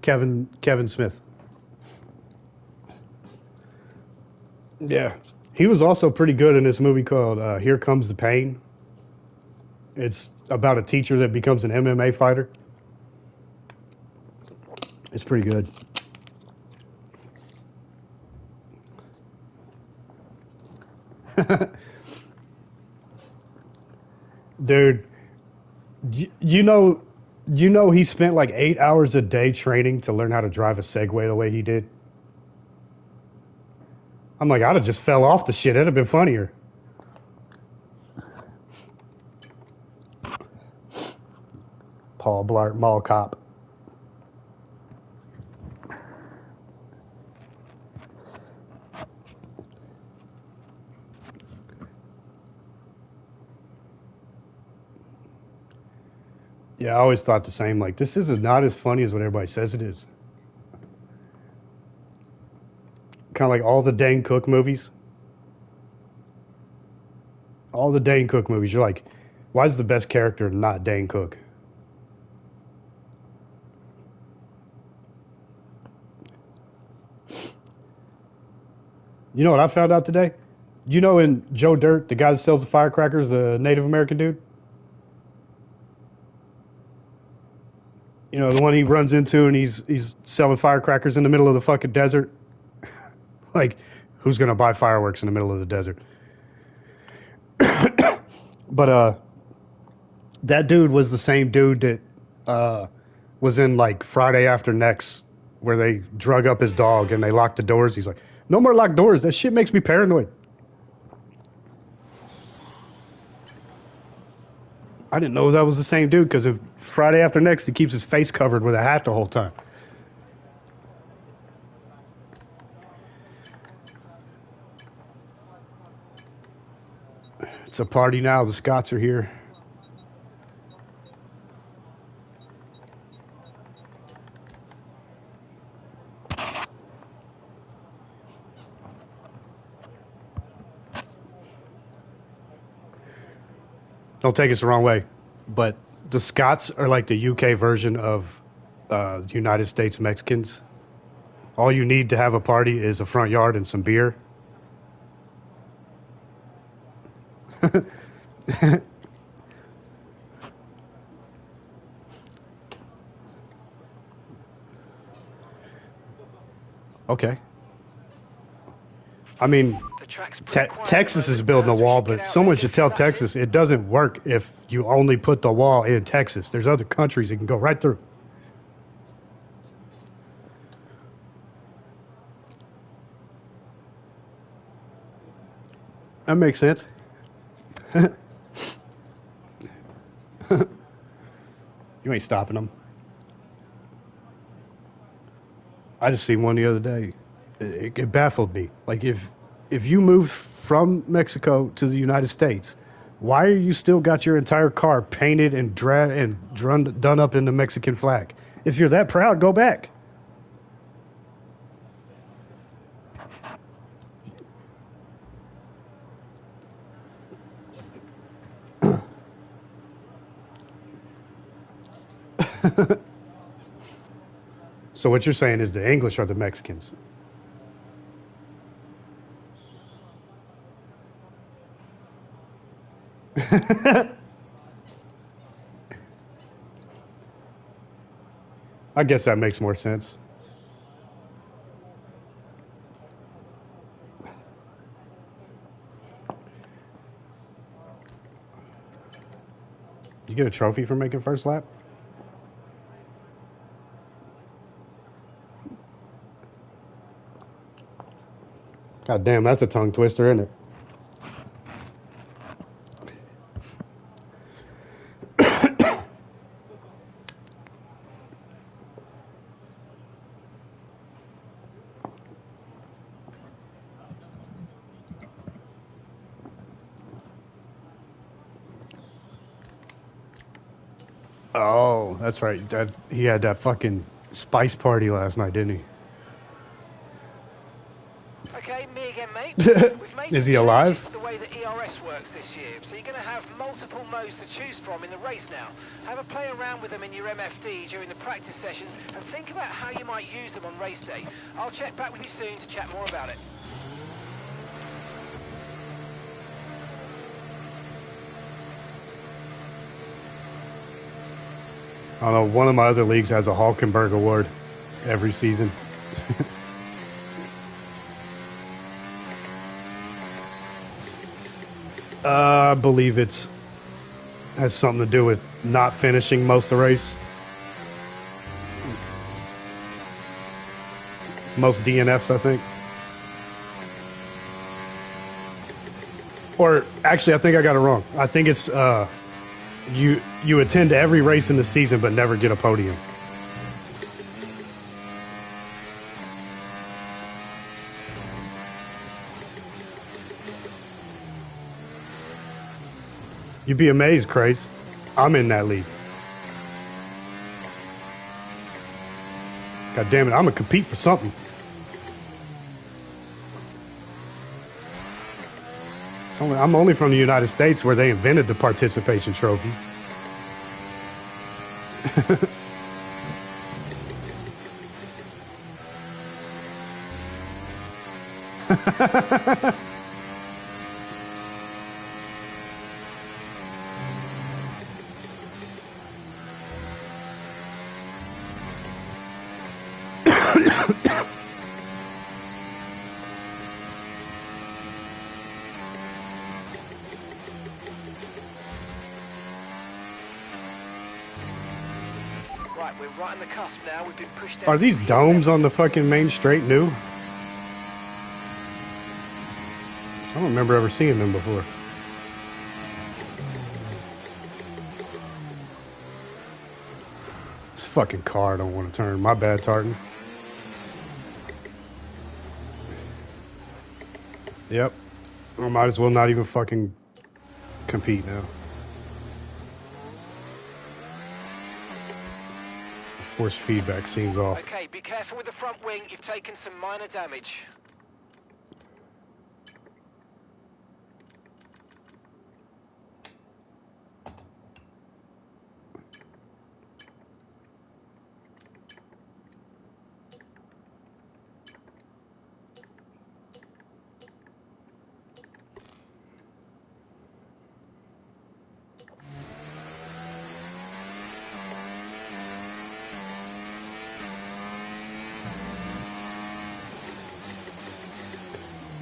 Kevin Smith. Yeah, he was also pretty good in this movie called Here Comes the Pain. It's about a teacher that becomes an MMA fighter. It's pretty good. Dude, you know, he spent like 8 hours a day training to learn how to drive a Segway the way he did. I'm like, I'd have just fell off the shit. It'd have been funnier. Paul Blart Mall Cop. Yeah, I always thought the same. Like, this is not as funny as what everybody says it is. Kind of like all the Dane Cook movies. All the Dane Cook movies. You're like, why is the best character not Dane Cook? You know what I found out today? You know, in Joe Dirt, the guy that sells the firecrackers, the Native American dude? You know, the one he runs into and he's selling firecrackers in the middle of the fucking desert? Like, who's going to buy fireworks in the middle of the desert? But that dude was the same dude that was in like Friday After Next, where they drug up his dog and they locked the doors. He's like, no more locked doors. That shit makes me paranoid. I didn't know that was the same dude because of Friday After Next, he keeps his face covered with a hat the whole time. It's a party now. The Scots are here. Don't take us the wrong way, but the Scots are like the UK version of the United States Mexicans. All you need to have a party is a front yard and some beer. Okay. I mean, Texas is building a wall, but someone should tell Texas it doesn't work if you only put the wall in Texas. There's other countries it can go right through. That makes sense. You ain't stopping them. I just seen one the other day. It baffled me. Like, if you moved from Mexico to the United States, why are you still got your entire car painted and done up in the Mexican flag? If you're that proud, go back. So what you're saying is the English are the Mexicans. I guess that makes more sense. You get a trophy for making first lap? God damn, that's a tongue twister, isn't it? Oh, that's right. He had that fucking spice party last night, didn't he? Okay, me again, mate. We've made Is he alive? to the way that ERS works this year, so you're going to have multiple modes modes to choose from in the race now. Have a play around with them in your MFD during the practice sessions and think about how you might use them on race day. I'll check back with you soon to chat more about it. I don't know, one of my other leagues has a Hulkenberg award every season. I believe it's has something to do with not finishing most of the race. Most DNFs, I think. Or actually, I think I got it wrong. I think it's you attend every race in the season but never get a podium. You'd be amazed, Craze. I'm in that league. God damn it, I'm gonna compete for something. I'm only from the United States where they invented the participation trophy. Right, we're right on the cusp now. We've been pushed down. Are these domes on the fucking main straight new? I don't remember ever seeing them before. This fucking car I don't want to turn. My bad, Tartan. Yep. I might as well not even fucking compete now. Force feedback seems off. Okay, be careful with the front wing. You've taken some minor damage.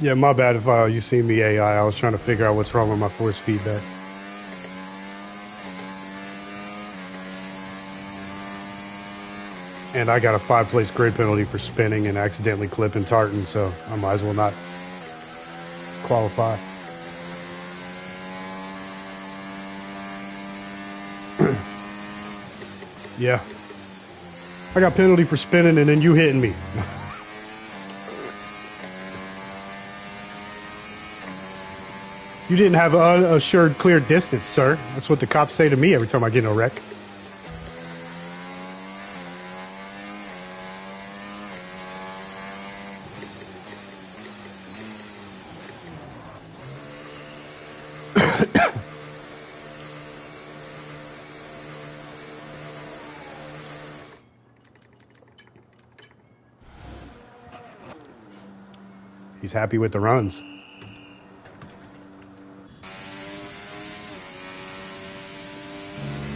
Yeah, my bad if you see me AI. I was trying to figure out what's wrong with my force feedback. And I got a 5-place grid penalty for spinning and accidentally clipping Tartan, so I might as well not qualify. Yeah. I got penalty for spinning and then you hitting me. You didn't have assured clear distance, sir. That's what the cops say to me every time I get in a wreck. He's happy with the runs.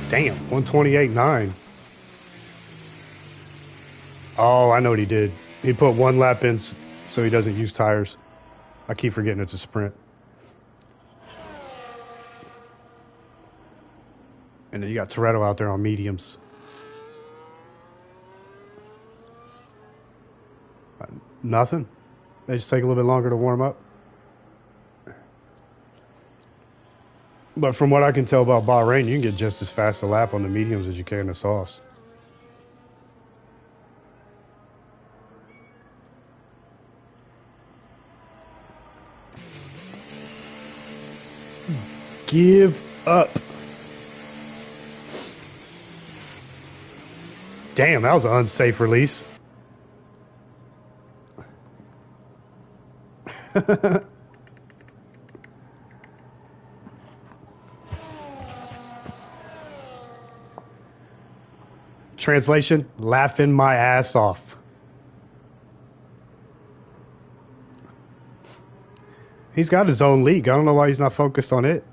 Damn, 128.9. Oh, I know what he did. He put one lap in so he doesn't use tires. I keep forgetting it's a sprint. And then you got Toretto out there on mediums. Nothing. They just take a little bit longer to warm up. But from what I can tell about Bahrain, you can get just as fast a lap on the mediums as you can the softs. Give up. Damn, that was an unsafe release. Translation, laughing my ass off. He's got his own league. I don't know why he's not focused on it.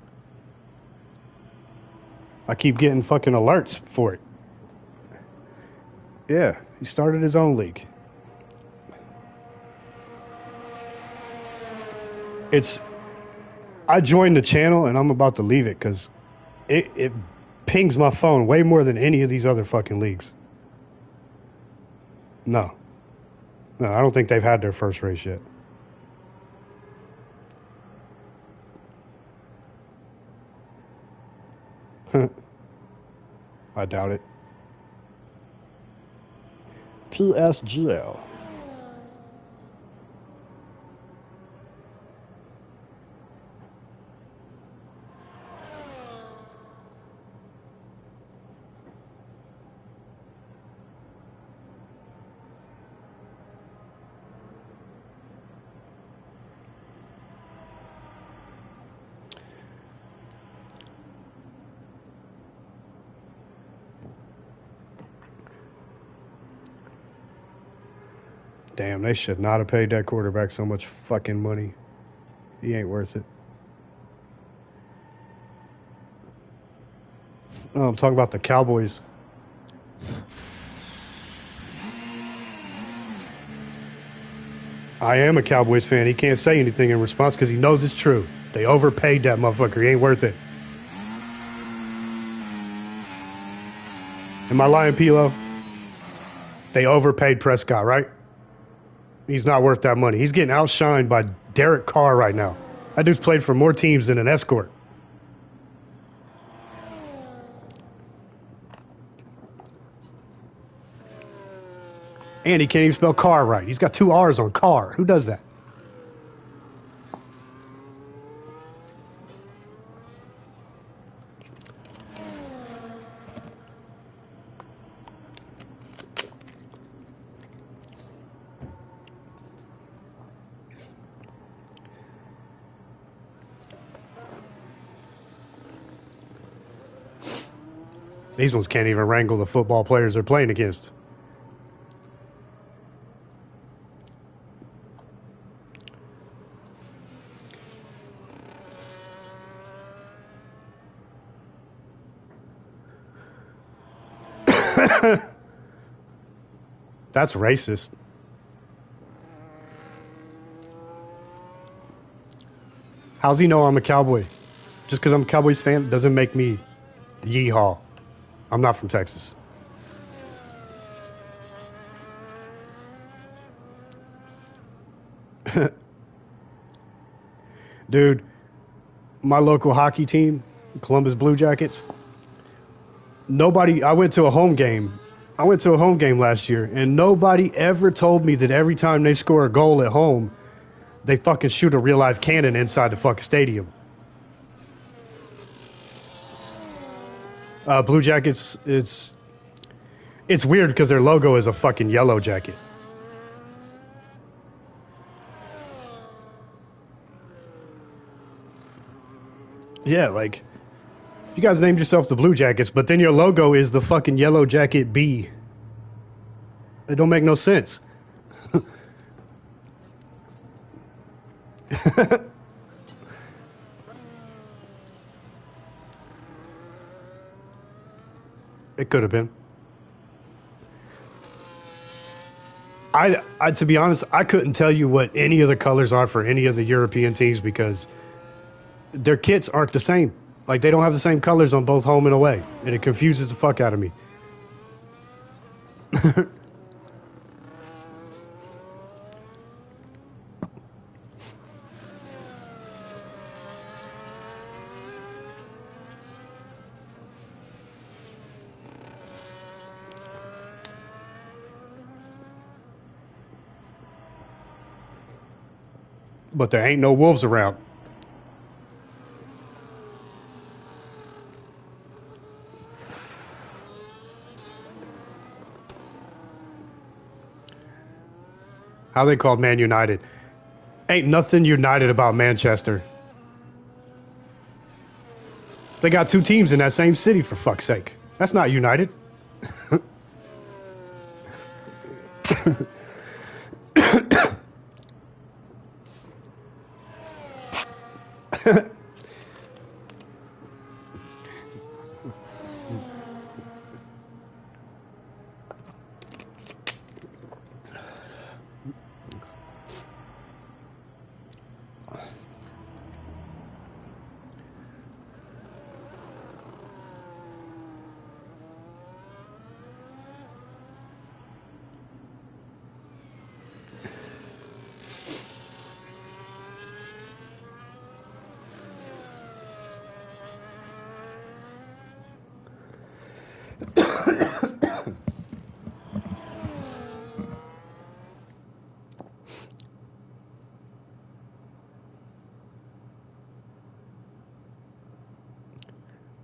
I keep getting fucking alerts for it. Yeah, he started his own league. I joined the channel and I'm about to leave it because it pings my phone way more than any of these other fucking leagues. No, I don't think they've had their first race yet. I doubt it. PSGL. Damn, they should not have paid that quarterback so much fucking money. He ain't worth it. Oh, I'm talking about the Cowboys. I am a Cowboys fan. He can't say anything in response because he knows it's true. They overpaid that motherfucker. He ain't worth it. Am I lying, Pilo? They overpaid Prescott, right? He's not worth that money. He's getting outshined by Derek Carr right now. That dude's played for more teams than an escort. And he can't even spell Carr right. He's got 2 R's on Carr. Who does that? These ones can't even wrangle the football players they're playing against. That's racist. How's he know I'm a Cowboy? Just because I'm a Cowboys fan doesn't make me yeehaw. I'm not from Texas. Dude, my local hockey team, Columbus Blue Jackets, I went to a home game last year, and nobody ever told me that every time they score a goal at home, they fucking shoot a real life cannon inside the fucking stadium. Blue Jackets, it's weird because their logo is a fucking yellow jacket. Yeah, like, you guys named yourselves the Blue Jackets, but then your logo is the fucking yellow jacket B. It don't make no sense. It could have been. I to be honest, I couldn't tell you what any of the colors are for any of the European teams because their kits aren't the same. Like, they don't have the same colors on both home and away, and it confuses the fuck out of me. But there ain't no wolves around. How they called Man United? Ain't nothing united about Manchester. They got 2 teams in that same city, for fuck's sake. That's not united.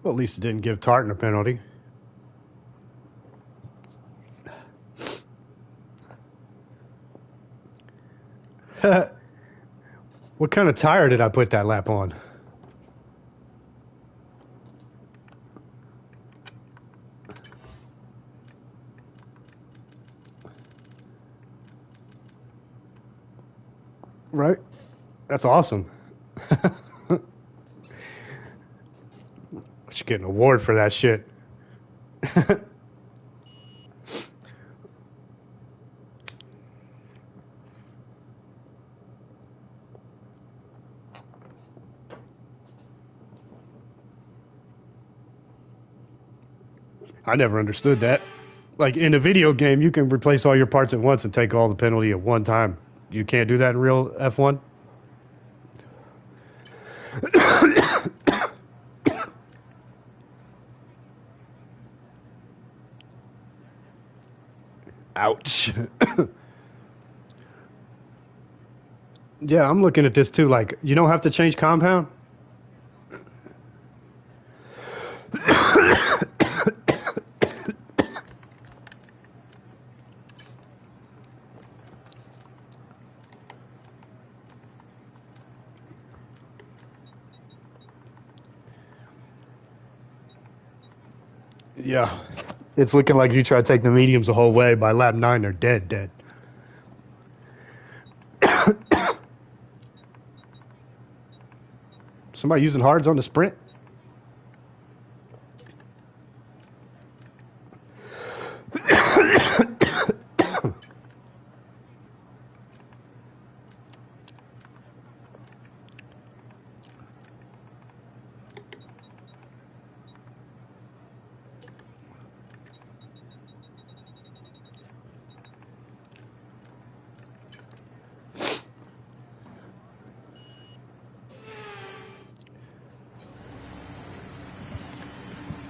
Well, at least it didn't give Tartan a penalty. What kind of tire did I put that lap on? Right? That's awesome. Should get an award for that shit. I never understood that. Like in a video game, you can replace all your parts at once and take all the penalty at one time. You can't do that in real F1? Ouch. Yeah, I'm looking at this too. Like, you don't have to change compound? Yeah. It's looking like you try to take the mediums the whole way. By lap 9, they're dead. Somebody using hards on the sprint?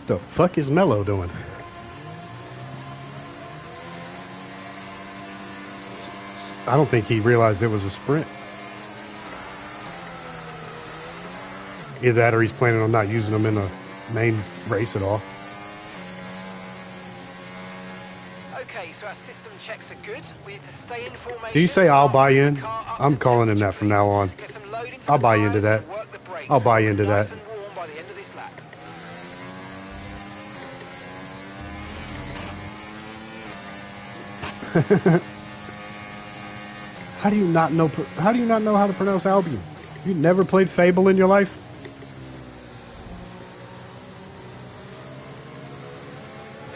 The fuck is Mello doing? I don't think he realized it was a sprint. Either that or he's planning on not using them in the main race at all. Okay, so our system checks are good. We need to stay in formation. Do you say I'll buy in? I'm calling him that from now on. I'll buy into that. I'll buy into that. How do you not know how to pronounce Albion? You never played Fable in your life?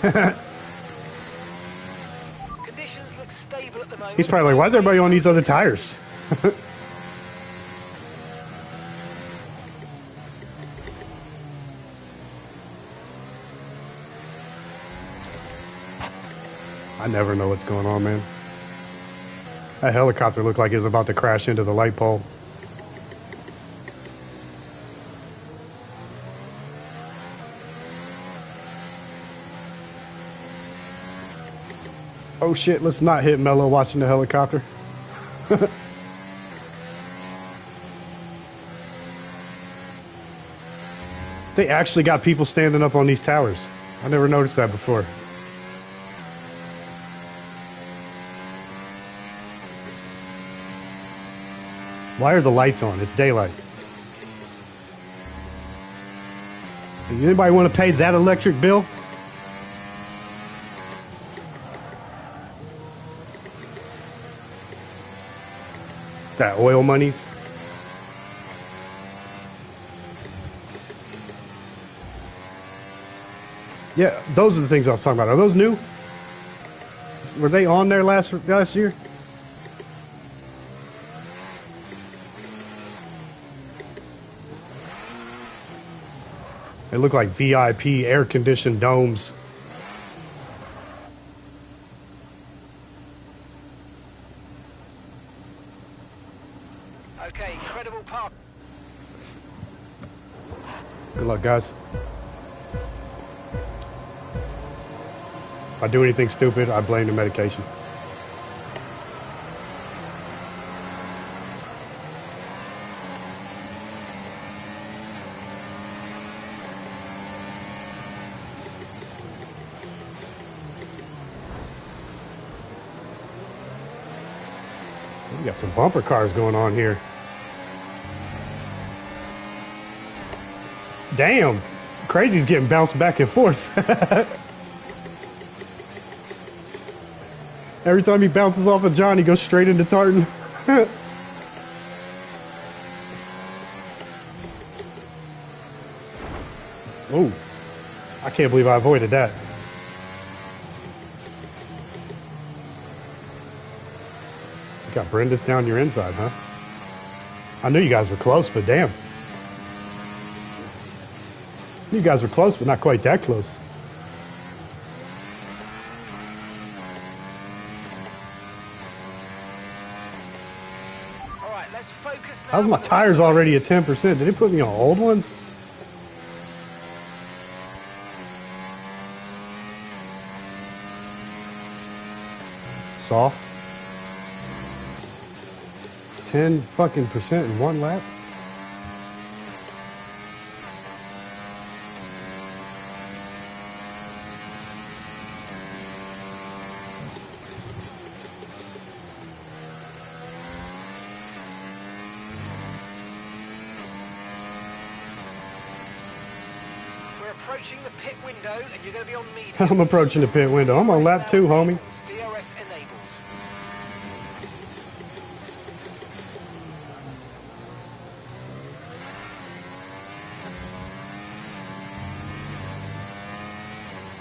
Conditions look stable at the moment. He's probably like, why is everybody on these other tires? I never know what's going on, man. That helicopter looked like it was about to crash into the light pole. Oh shit, let's not hit Mello watching the helicopter. They actually got people standing up on these towers. I never noticed that before. Why are the lights on? It's daylight. Anybody want to pay that electric bill? that oil monies. Yeah, those are the things I was talking about. Are those new? Were they on there last year? They look like VIP air-conditioned domes. Okay, incredible park. Good luck, guys. If I do anything stupid, I blame the medication. We got some bumper cars going on here. Damn, Crazy's getting bounced back and forth. Every time he bounces off of John, he goes straight into Tartan. Oh, I can't believe I avoided that. You got Brenda's down your inside, huh? I knew you guys were close, but damn. You guys were close, but not quite that close. All right, let's focus now. How's my tires already at 10%? Did they put me on old ones? Soft. 10 fucking percent in one lap? We're approaching the pit window, and you're going to be on medium. I'm approaching the pit window. I'm on lap 2, homie. DRS enabled.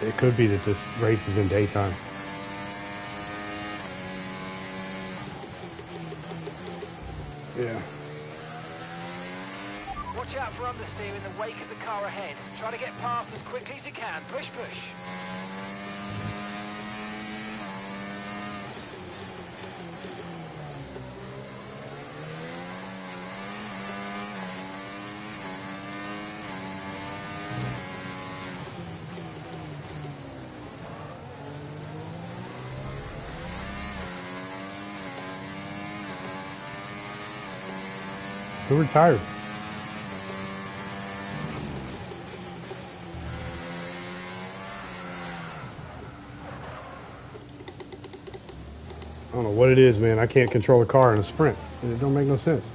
It could be that this race is in daytime. Yeah. Watch out for understeer in the wake of the car ahead. Try to get past as quickly as you can. Push, push. Who retired? I don't know what it is, man. I can't control a car in a sprint. It don't make no sense.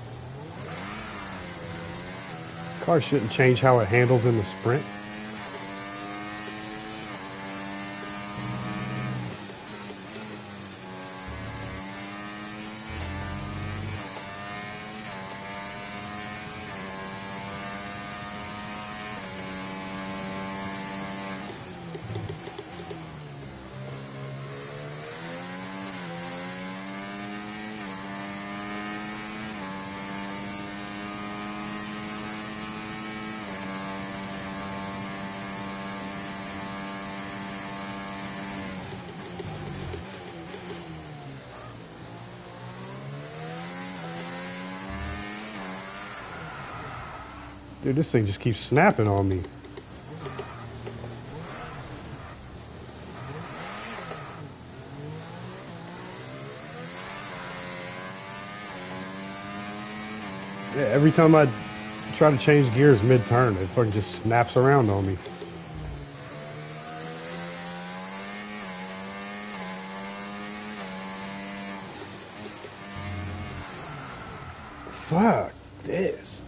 Car shouldn't change how it handles in the sprint. Dude, this thing just keeps snapping on me. Yeah, every time I try to change gears mid-turn, it fucking just snaps around on me. Fuck this.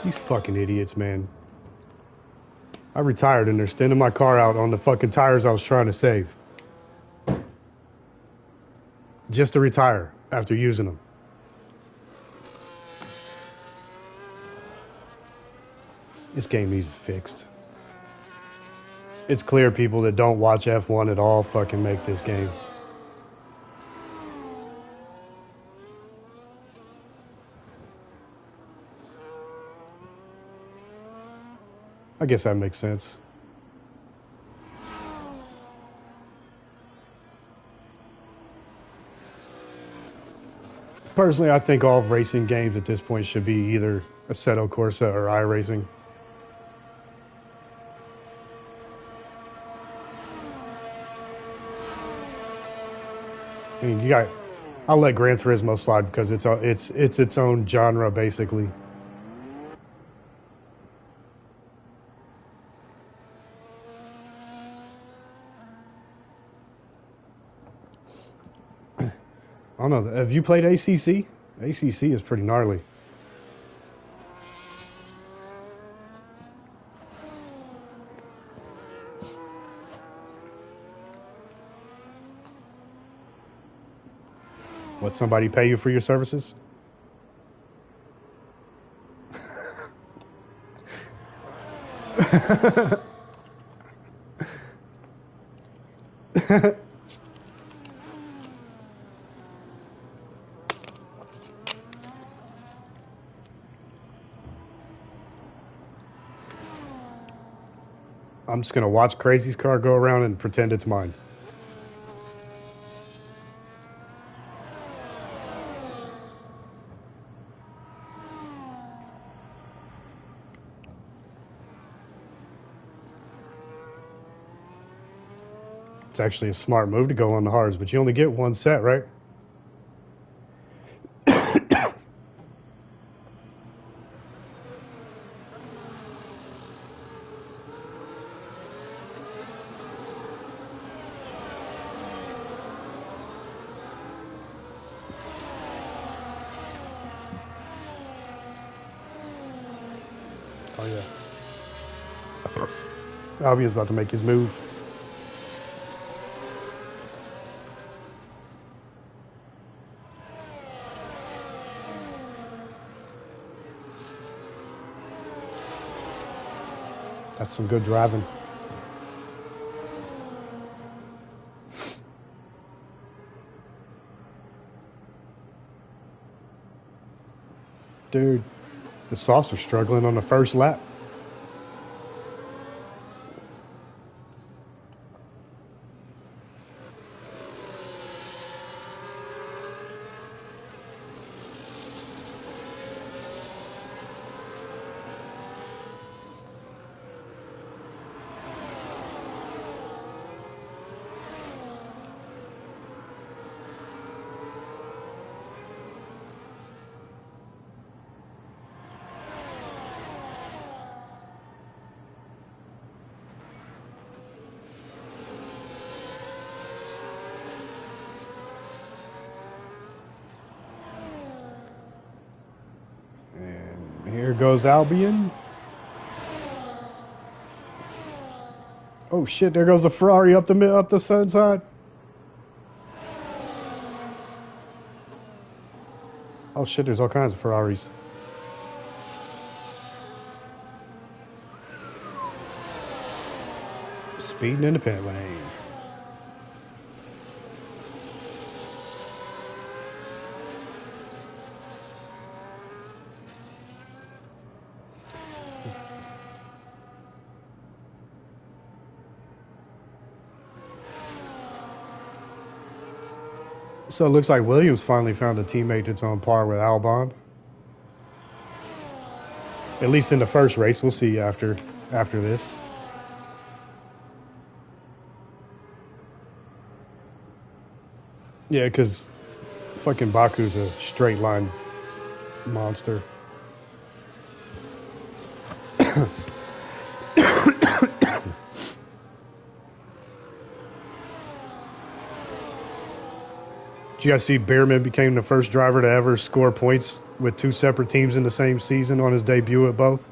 These fucking idiots, man. I retired and they're extending my car out on the fucking tires I was trying to save. Just to retire after using them. This game needs fixed. It's clear people that don't watch F1 at all fucking make this game. I guess that makes sense. Personally, I think all racing games at this point should be either Assetto Corsa or iRacing. I mean, I'll let Gran Turismo slide because it's its own genre basically. I don't know. Have you played ACC? ACC is pretty gnarly. What, somebody pay you for your services? I'm just gonna watch Crazy's car go around and pretend it's mine. It's actually a smart move to go on the hards, but you only get one set, right? Oh yeah. Albion's about to make his move. That's some good driving. Dude, the saucer's struggling on the first lap. Here goes Albion. Oh shit, there goes the Ferrari up the sun side. Oh shit, there's all kinds of Ferraris. Speeding in the pit lane. So it looks like Williams finally found a teammate that's on par with Albon. At least in the first race. We'll see after this. Yeah, because fucking Baku's a straight line monster. Did you guys see Beerman became the first driver to ever score points with two separate teams in the same season on his debut at both?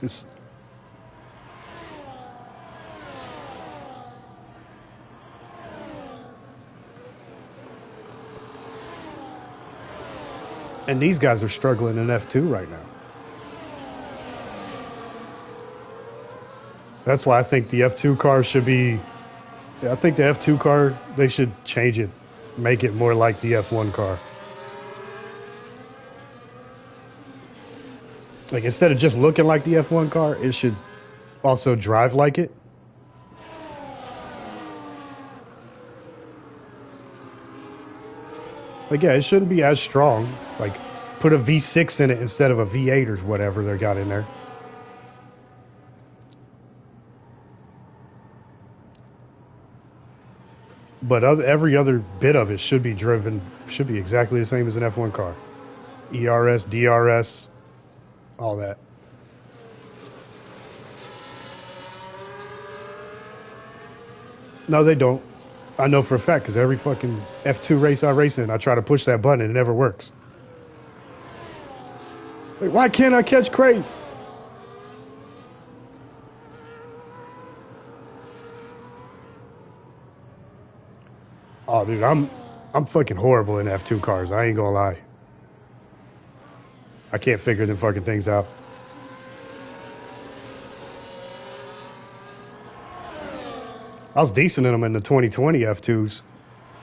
It's, and these guys are struggling in F2 right now. That's why I think the F2 car should be... I think the F2 car, they should change it. Make it more like the F1 car. Like, instead of just looking like the F1 car, it should also drive like it. Like, yeah, it shouldn't be as strong. Like, put a V6 in it instead of a V8 or whatever they got in there. But every other bit of it should be exactly the same as an F1 car. ERS, DRS, all that. No, they don't. I know for a fact because every fucking F2 race I race in, I try to push that button and it never works. Like, why can't I catch craze? Oh, dude, I'm fucking horrible in F2 cars. I ain't gonna lie. I can't figure them fucking things out. I was decent in them in the 2020 F2s,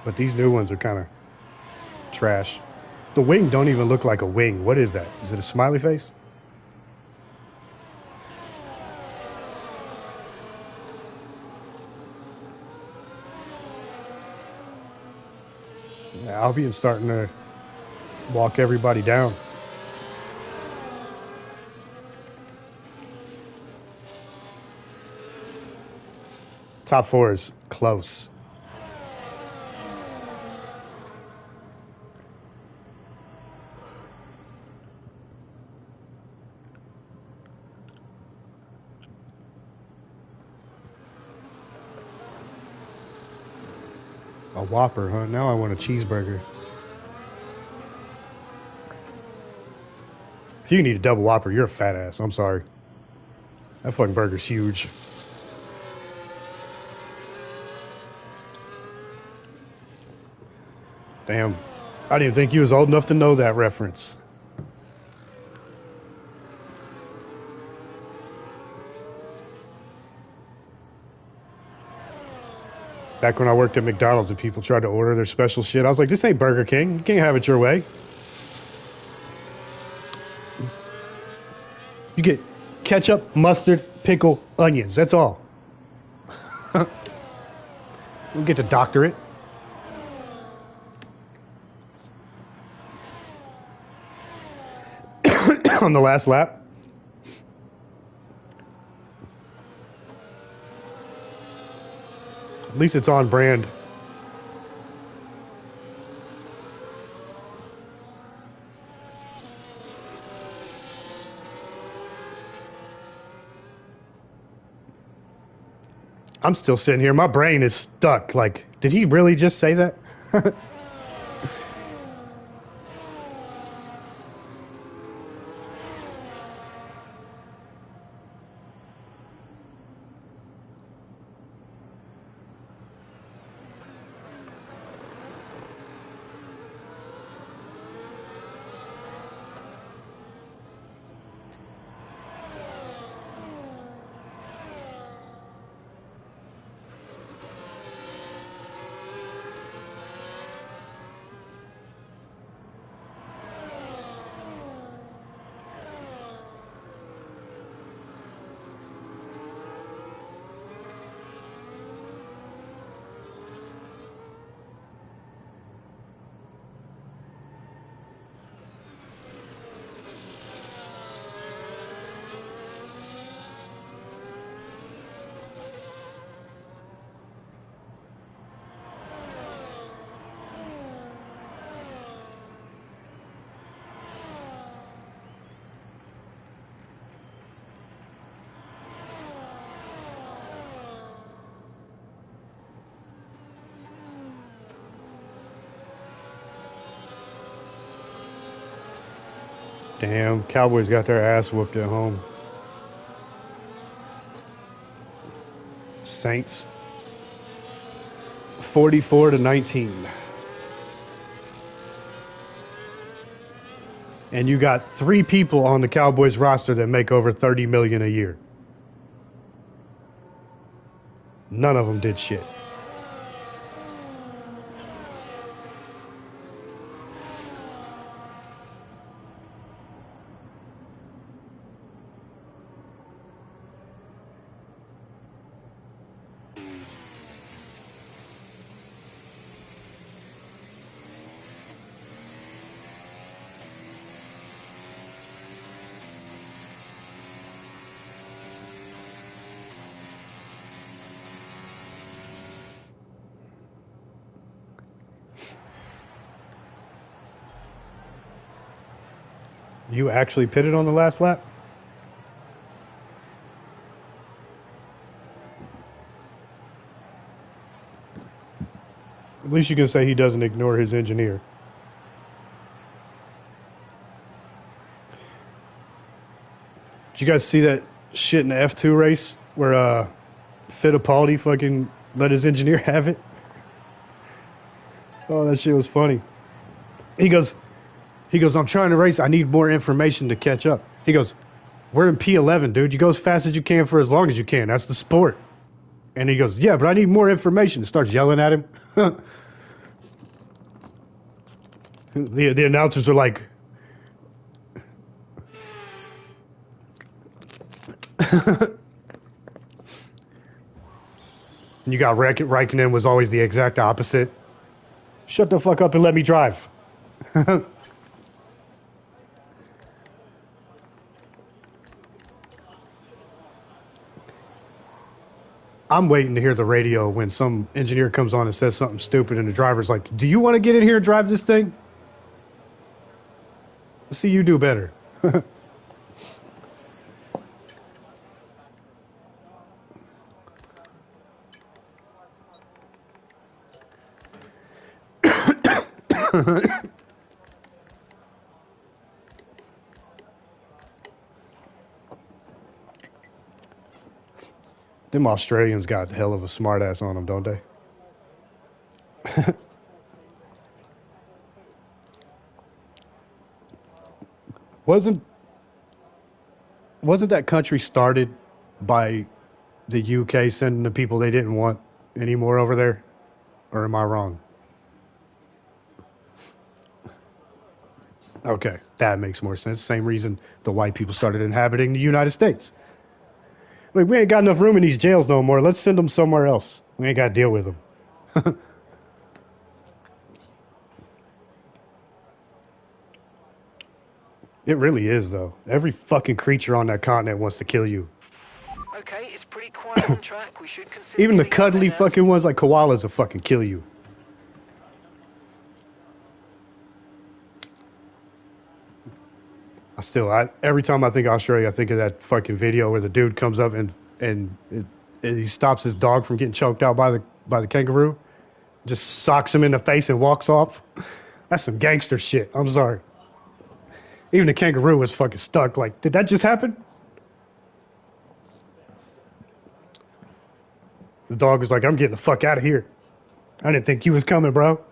but these new ones are kind of trash. The wing don't even look like a wing. What is that? Is it a smiley face? Yeah, Albion's starting to walk everybody down. Top four is close. A Whopper, huh? Now I want a cheeseburger. If you need a double Whopper, you're a fat ass. I'm sorry. That fucking burger's huge. Damn. I didn't think you was old enough to know that reference. Back when I worked at McDonald's and people tried to order their special shit, I was like, this ain't Burger King. You can't have it your way. You get ketchup, mustard, pickle, onions. That's all. We'll get to doctor it. On the last lap. At least it's on brand. I'm still sitting here. My brain is stuck. Like, did he really just say that? Damn, Cowboys got their ass whooped at home. Saints 44-19. And you got 3 people on the Cowboys roster that make over $30 million a year. None of them did shit. You actually pitted on the last lap? At least you can say he doesn't ignore his engineer. Did you guys see that shit in the F2 race where Fittipaldi fucking let his engineer have it? Oh, that shit was funny. He goes, I'm trying to race. I need more information to catch up. He goes, we're in P11, dude. You go as fast as you can for as long as you can. That's the sport. And he goes, yeah, but I need more information. He starts yelling at him. The announcers are like, and you got Raikkonen was always the exact opposite. Shut the fuck up and let me drive. I'm waiting to hear the radio when some engineer comes on and says something stupid and the driver's like, do you want to get in here and drive this thing? Let's see you do better. Them Australians got hell of a smart ass on them, don't they? Wasn't that country started by the UK sending the people they didn't want anymore over there? Or am I wrong? Okay, that makes more sense. Same reason the white people started inhabiting the United States. Like, we ain't got enough room in these jails no more. Let's send them somewhere else. We ain't got to deal with them. It really is, though. Every fucking creature on that continent wants to kill you. Okay, it's pretty quiet on track. We should consider Even the cuddly fucking ones like koalas will fucking kill you. Every time I think Australia, I think of that fucking video where the dude comes up and he stops his dog from getting choked out by the kangaroo, just socks him in the face and walks off. That's some gangster shit. I'm sorry. Even the kangaroo was fucking stuck. Like, did that just happen? The dog was like, I'm getting the fuck out of here. I didn't think you was coming, bro.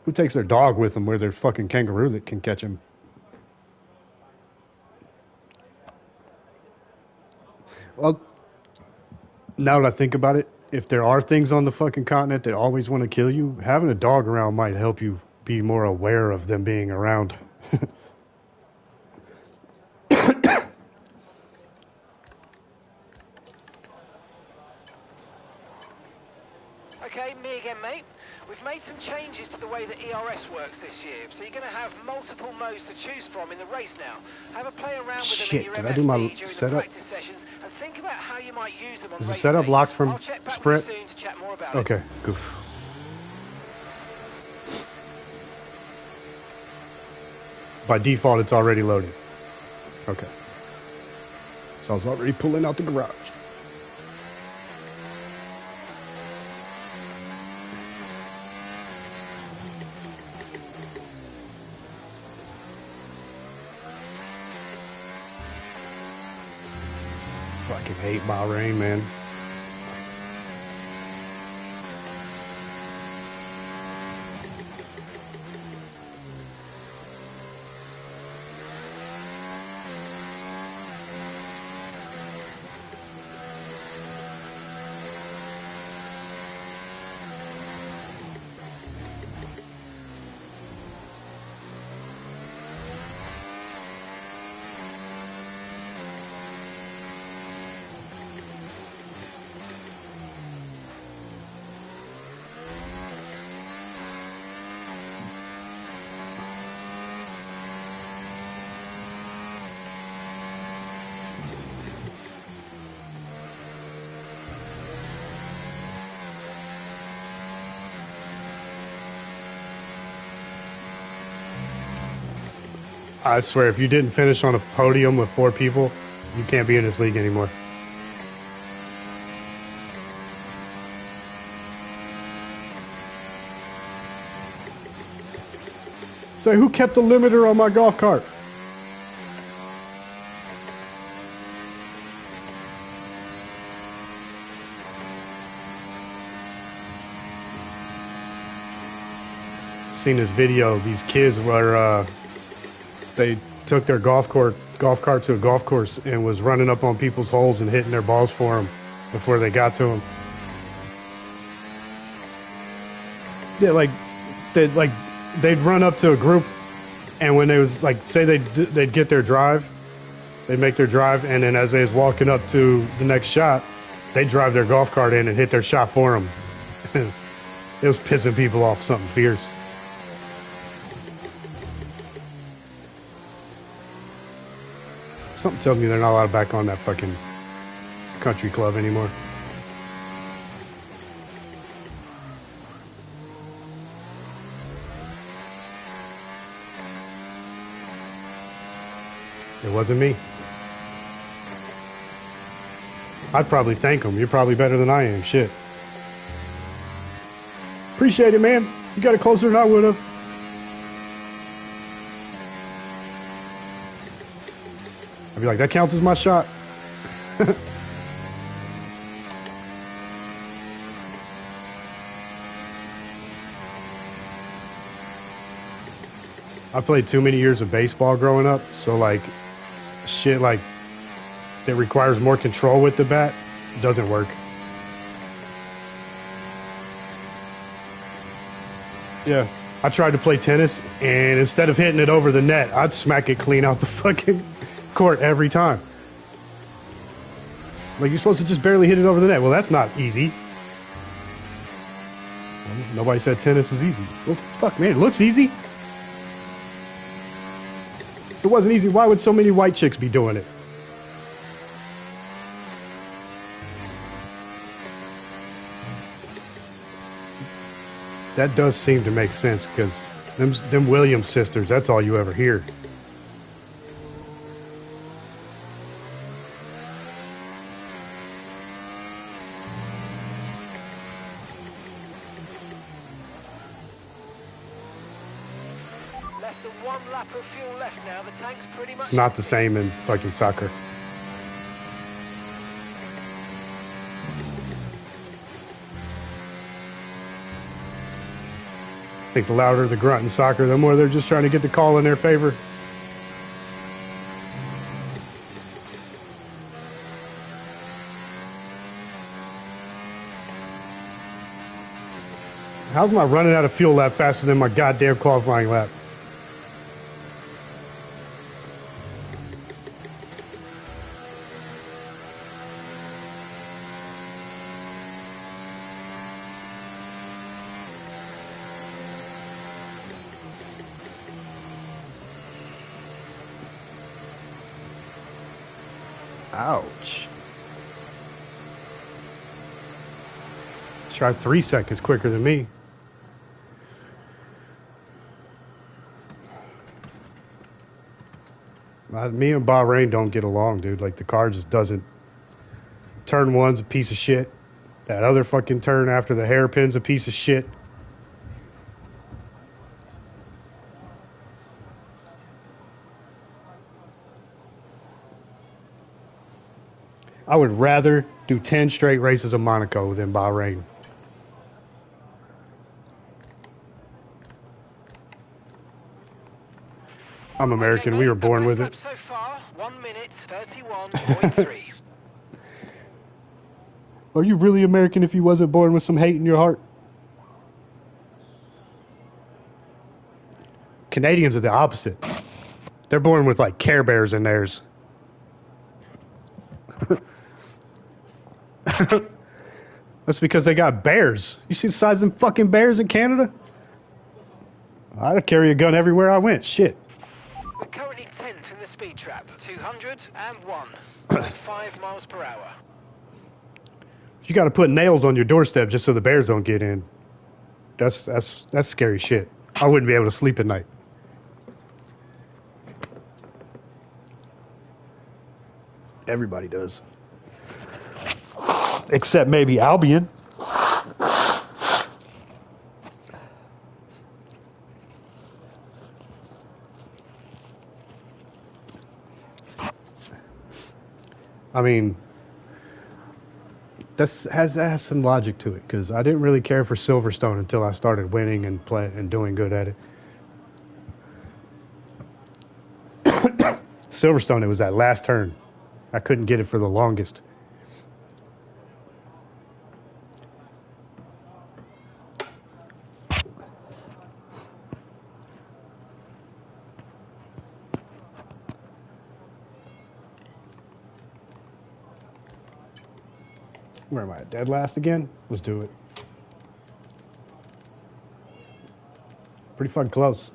Who takes their dog with them where there's fucking kangaroo that can catch him? Well, now that I think about it, if there are things on the fucking continent that always want to kill you, having a dog around might help you be more aware of them being around. Okay, me again, mate. We've made some changes to the way that ERS works this year, so you're going to have multiple modes to choose from in the race now. Have a play around with them in your MFD during the practice sessions, and think about how you might use them on race day. Is the setup locked from I'll check back sprint? with you soon to chat more about it. Okay, goof. By default, it's already loaded. Okay. So I was already pulling out the garage. fucking hate Bahrain, man. I swear, if you didn't finish on a podium with 4 people, you can't be in this league anymore. Say, who kept the limiter on my golf cart? Seen this video. These kids were they took their golf cart to a golf course and was running up on people's holes and hitting their balls for them before they got to them. Yeah, they'd run up to a group, and when they was like, say they'd get their drive, they'd make their drive, and then as they was walking up to the next shot, they'd drive their golf cart in and hit their shot for them. It was pissing people off something fierce. Something tells me they're not allowed back on that fucking country club anymore. It wasn't me. I'd probably thank them. You're probably better than I am. Shit. Appreciate it, man. You got it closer than I would have. I'd be like, that counts as my shot. I played too many years of baseball growing up, so like shit like that requires more control with the bat doesn't work. Yeah, I tried to play tennis, and instead of hitting it over the net, I'd smack it clean out the fucking court every time. Like, you're supposed to just barely hit it over the net. Well, that's not easy. Nobody said tennis was easy. Well, fuck, man, it looks easy. If it wasn't easy, why would so many white chicks be doing it? That does seem to make sense, because them Williams sisters, that's all you ever hear. Less than 1 lap of fuel left now. The tank's pretty much... It's not the same in fucking soccer. I think the louder the grunt in soccer, the more they're just trying to get the call in their favor. How's my running out of fuel lap faster than my goddamn qualifying lap? Ouch. Try 3 seconds quicker than me. Me and Bahrain don't get along, dude. Like, the car just doesn't. Turn one's a piece of shit. That other fucking turn after the hairpin's a piece of shit. I would rather do 10 straight races of Monaco than Bahrain. I'm American. Okay, We mate, were born with best it. lap so far, 1 minute 31.3. Are you really American if you wasn't born with some hate in your heart? Canadians are the opposite. They're born with like Care Bears in theirs. That's because they got bears. You see the size of them fucking bears in Canada? I'd carry a gun everywhere I went. Shit. We're currently 10th in the speed trap, 201.5 miles per hour. You got to put nails on your doorstep just so the bears don't get in. That's scary shit. I wouldn't be able to sleep at night. Everybody does. Except maybe Albion. I mean, that has some logic to it, because I didn't really care for Silverstone until I started winning and doing good at it. Silverstone, it was that last turn. I couldn't get it for the longest. Where am I? Dead last again? Let's do it. Pretty fucking close.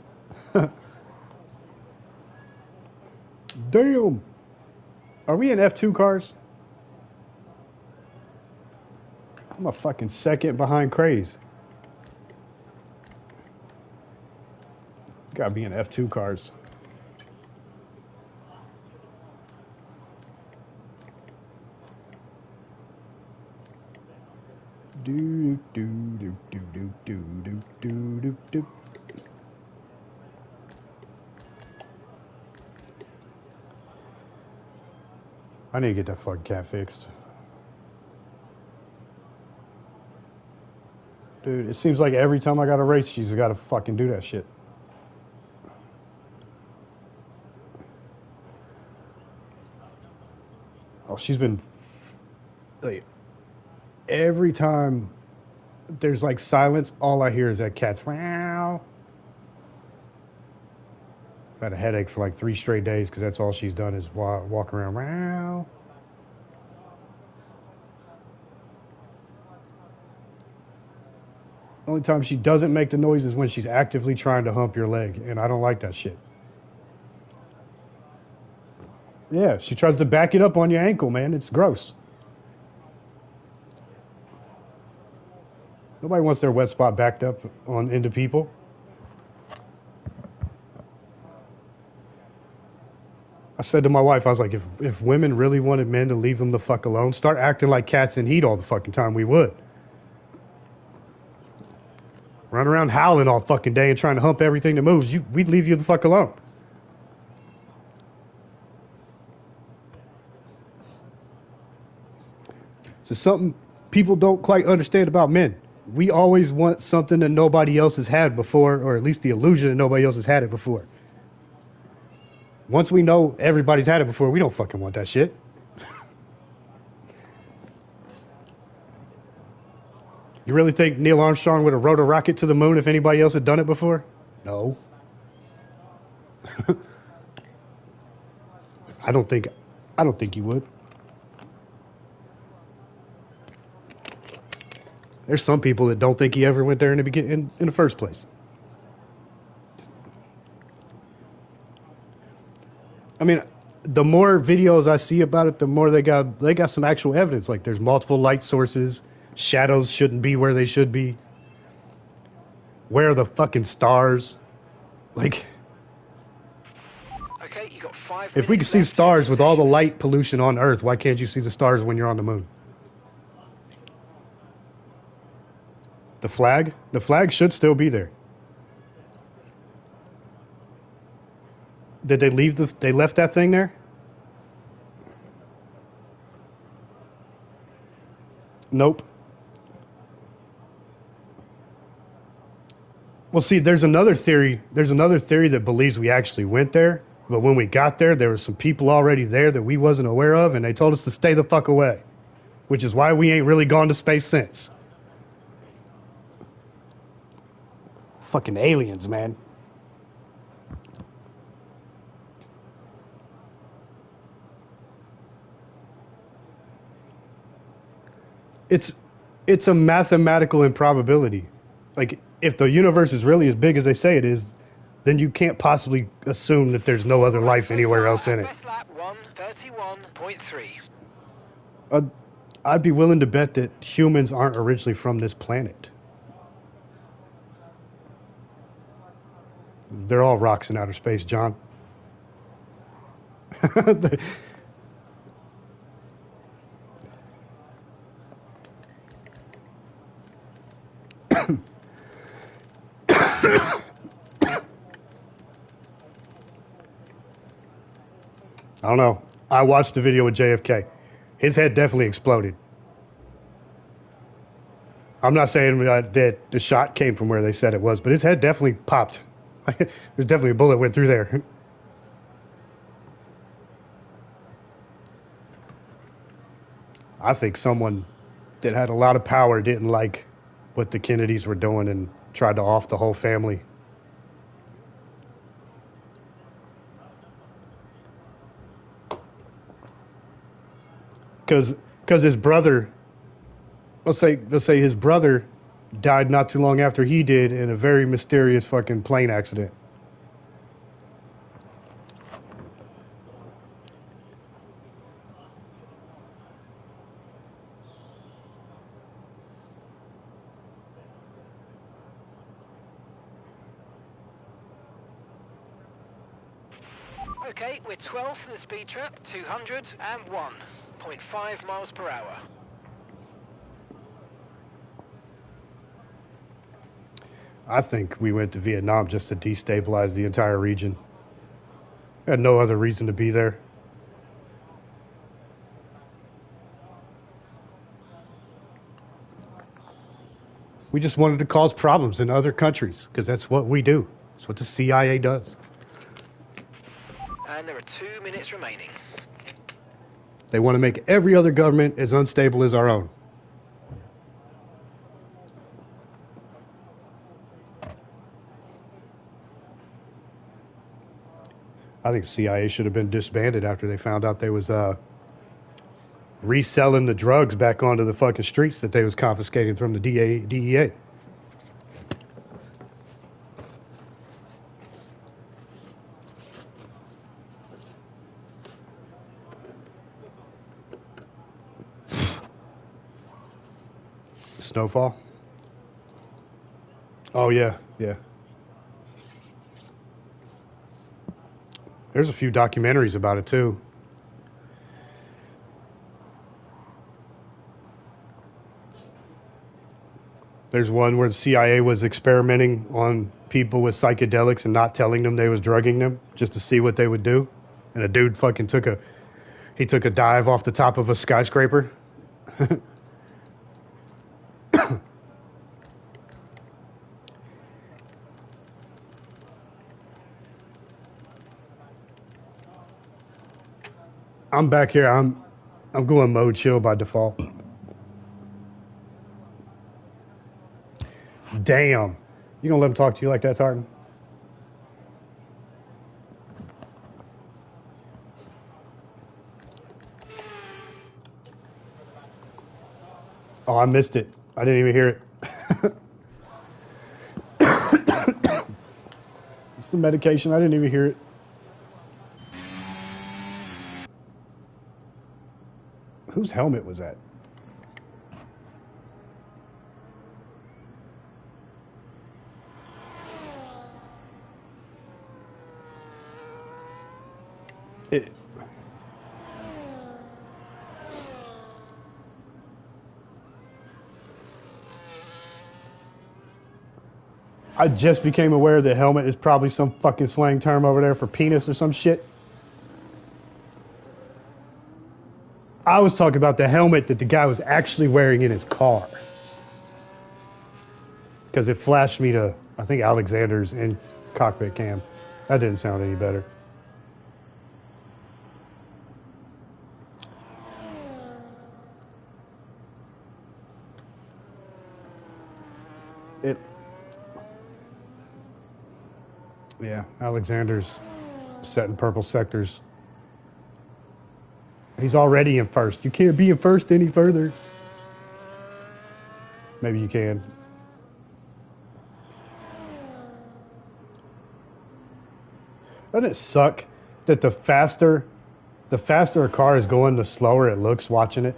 Damn. Are we in F2 cars? I'm a fucking second behind Craze. Gotta be in F2 cars. Do do do do do do do do do do. I need to get that fucking cat fixed. Dude, it seems like every time I got a race, she's got to fucking do that shit. Oh, she's been... like, every time there's like silence, all I hear is that cat's meow. I had a headache for like 3 straight days because that's all she's done is walk around. Meow. Only time she doesn't make the noise is when she's actively trying to hump your leg, and I don't like that shit. Yeah, she tries to back it up on your ankle, man. It's gross. Nobody wants their wet spot backed up into people. I said to my wife, I was like, if women really wanted men to leave them the fuck alone, start acting like cats in heat all the fucking time, we would. Run around howling all fucking day and trying to hump everything that moves. We'd leave you the fuck alone. So something people don't quite understand about men. We always want something that nobody else has had before, or at least the illusion that nobody else has had it before. Once we know everybody's had it before, we don't fucking want that shit. You really think Neil Armstrong would have rode a rocket to the moon if anybody else had done it before? No. I don't think he would. There's some people that don't think he ever went there in the first place. I mean, the more videos I see about it, the more they got some actual evidence. Like there's multiple light sources, shadows shouldn't be where they should be. Where are the fucking stars? Like, okay, you got 5 if we can see stars with all the light pollution on Earth, why can't you see the stars when you're on the moon? The flag should still be there. Did they leave they left that thing there? Nope. Well, see, there's another theory. There's another theory that believes we actually went there, but when we got there were some people already there that we wasn't aware of, and they told us to stay the fuck away, which is why we ain't really gone to space since. Fucking aliens, man. It's a mathematical improbability. Like, if the universe is really as big as they say it is, then you can't possibly assume that there's no other life anywhere else in it. Best lap 1:31.3. I'd be willing to bet that humans aren't originally from this planet. They're all rocks in outer space, John. I don't know. I watched the video with JFK. His head definitely exploded. I'm not saying that the shot came from where they said it was, but his head definitely popped. There's definitely a bullet went through there. I think someone that had a lot of power didn't like what the Kennedys were doing and tried to off the whole family. Because his brother, let's say his brother died not too long after he did in a very mysterious fucking plane accident. Okay, we're 12th in the speed trap, 201.5 miles per hour. I think we went to Vietnam just to destabilize the entire region. Had no other reason to be there. We just wanted to cause problems in other countries, because that's what we do. That's what the CIA does. And there are 2 minutes remaining. They want to make every other government as unstable as our own. I think CIA should have been disbanded after they found out they was reselling the drugs back onto the fucking streets that they was confiscating from the DEA. Snowfall? Oh, yeah. There's a few documentaries about it, too. There's one where the CIA was experimenting on people with psychedelics and not telling them they was drugging them just to see what they would do. And a dude fucking took a dive off the top of a skyscraper. I'm back here. I'm going mode chill by default. Damn. You gonna let him talk to you like that, Tartan? Oh, I missed it. I didn't even hear it. It's the medication. I didn't even hear it. Whose helmet was that? I just became aware that helmet is probably some fucking slang term over there for penis or some shit. I was talking about the helmet that the guy was actually wearing in his car. Because it flashed me to, I think, Alexander's in cockpit cam. That didn't sound any better. Yeah, Alexander's setting purple sectors. He's already in first. You can't be in first any further. Maybe you can. Doesn't it suck that the faster a car is going, the slower it looks watching it?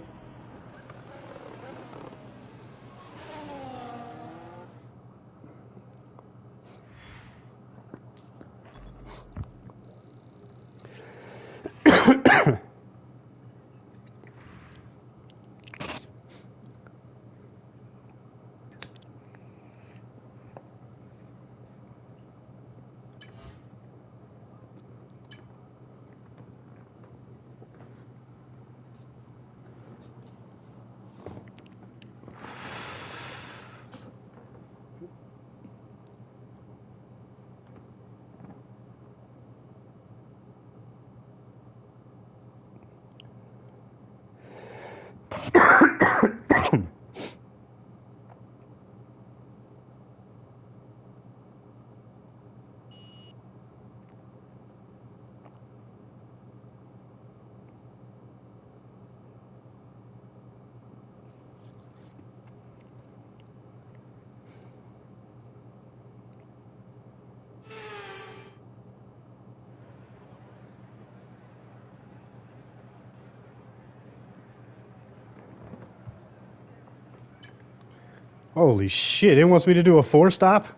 Holy shit, it wants me to do a 4-stop?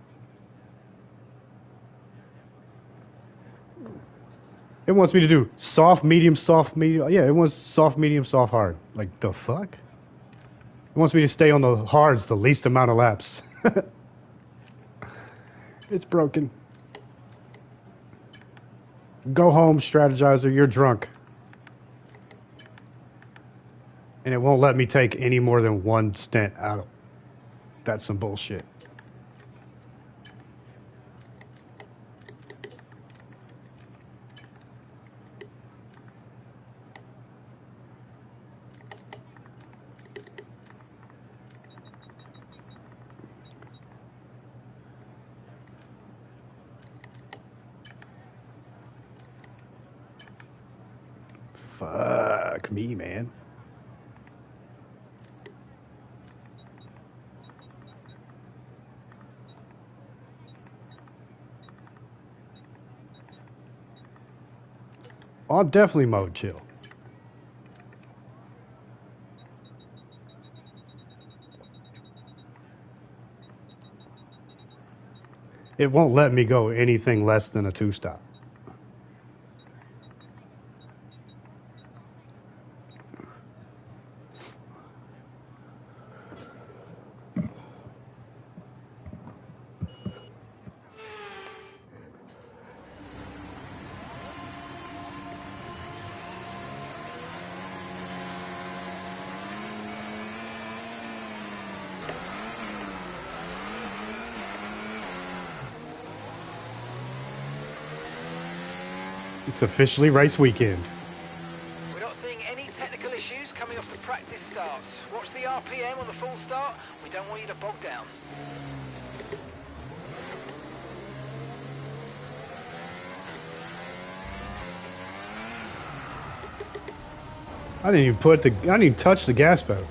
It wants me to do soft, medium, soft, medium. Yeah, it wants soft, medium, soft, hard. Like, the fuck? It wants me to stay on the hards the least amount of laps. It's broken. Go home, strategizer, you're drunk. And it won't let me take any more than one stint out of. That's some bullshit. Fuck me, man. Oh, I'm definitely mode chill. It won't let me go anything less than a 2-stop. It's officially race weekend. We're not seeing any technical issues coming off the practice starts. Watch the RPM on the full start. We don't want you to bog down. I didn't even touch the gas pedal.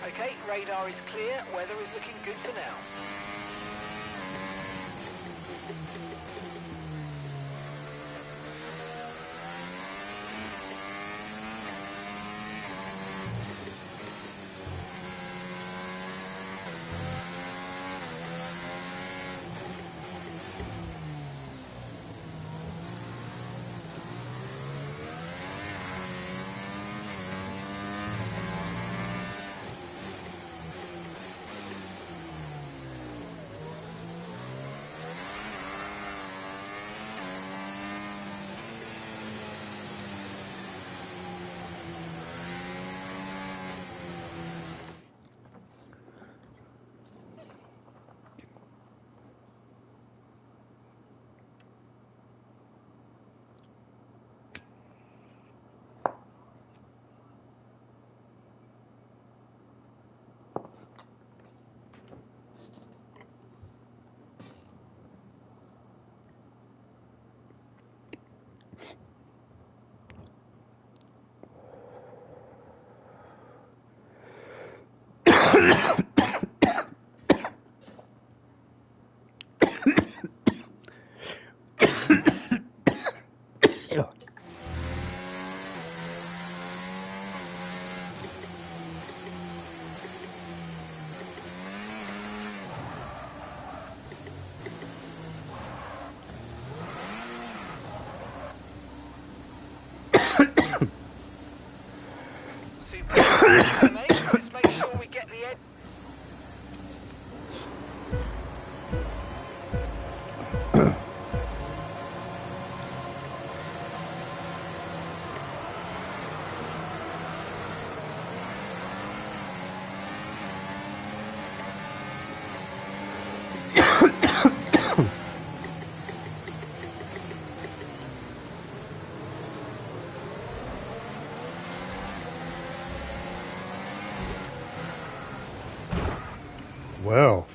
Okay, radar is clear. Weather is looking good for now. Super. Mate, let's make sure we get the edge. Well,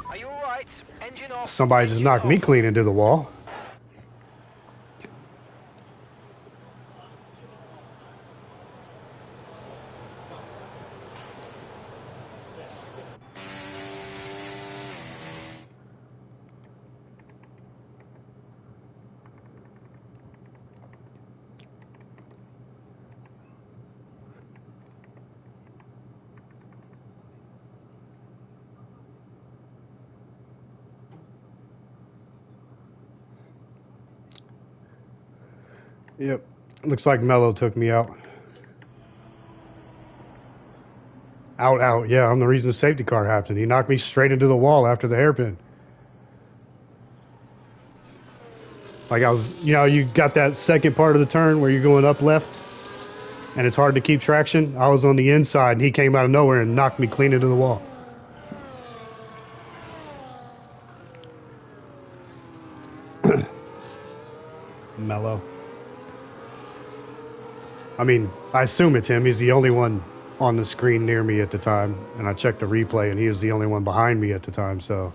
are you all right? Engine off. Somebody just knocked me clean into the wall. Yep. Looks like Mello took me out. Out. Yeah, I'm the reason the safety car happened. He knocked me straight into the wall after the hairpin. Like I was, you got that second part of the turn where you're going up left and it's hard to keep traction. I was on the inside and he came out of nowhere and knocked me clean into the wall. Mello. I mean, I assume it's him. He's the only one on the screen near me at the time. And I checked the replay, and he was the only one behind me at the time, so.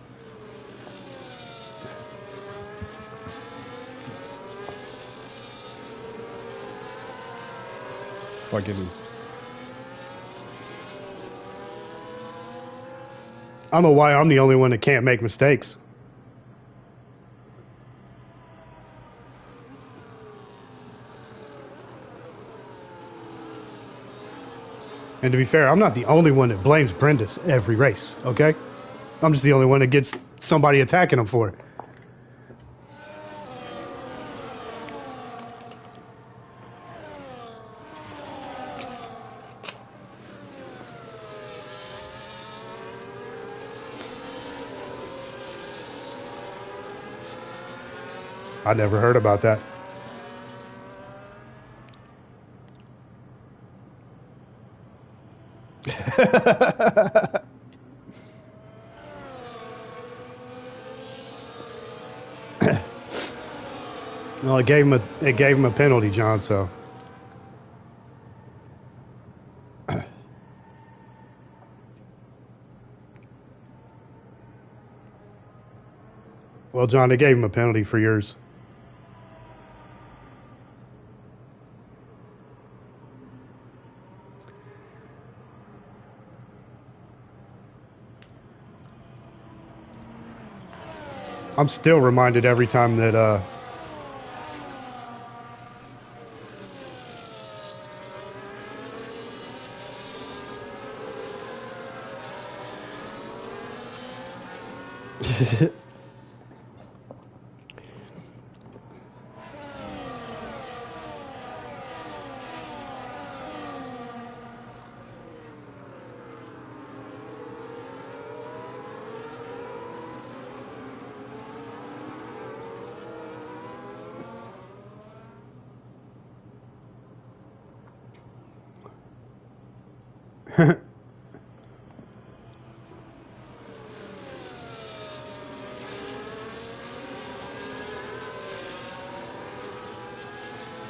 Fucking. I don't know why I'm the only one that can't make mistakes. And to be fair, I'm not the only one that blames Brendis every race, okay? I'm just the only one that gets somebody attacking him for it. I never heard about that. Well, it gave him a penalty, John, so. Well, John, they gave him a penalty for yours. I'm still reminded every time that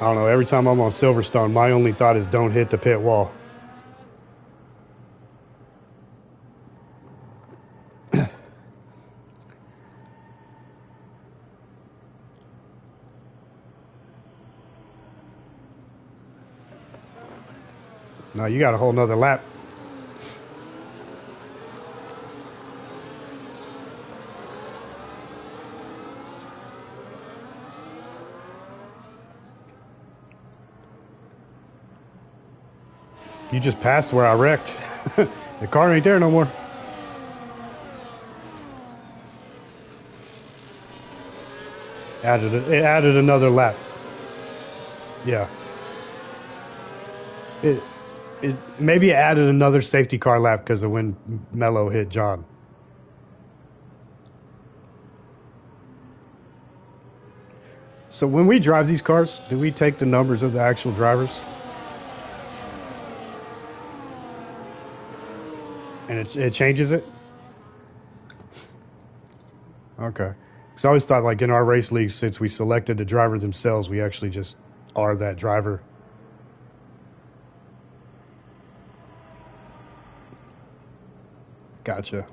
I don't know, every time I'm on Silverstone, my only thought is don't hit the pit wall. No, you got a whole nother lap. You just passed where I wrecked. The car ain't there no more. It added another lap. Yeah. It maybe added another safety car lap because of when Mello hit John. So when we drive these cars, do we take the numbers of the actual drivers? And it changes it? Okay. Because I always thought, like, in our race league, since we selected the driver themselves, we actually just are that driver. Gotcha.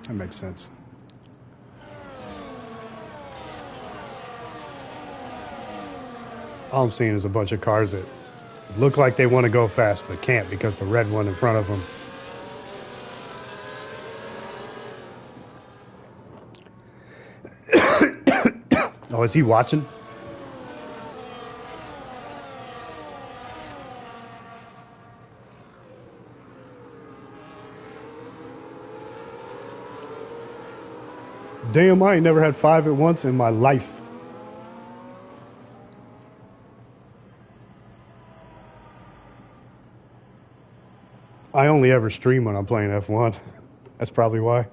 That makes sense. All I'm seeing is a bunch of cars that look like they want to go fast, but can't because the red one in front of them. Oh, is he watching? Damn, I ain't never had 5 at once in my life. I only ever stream when I'm playing F1. That's probably why.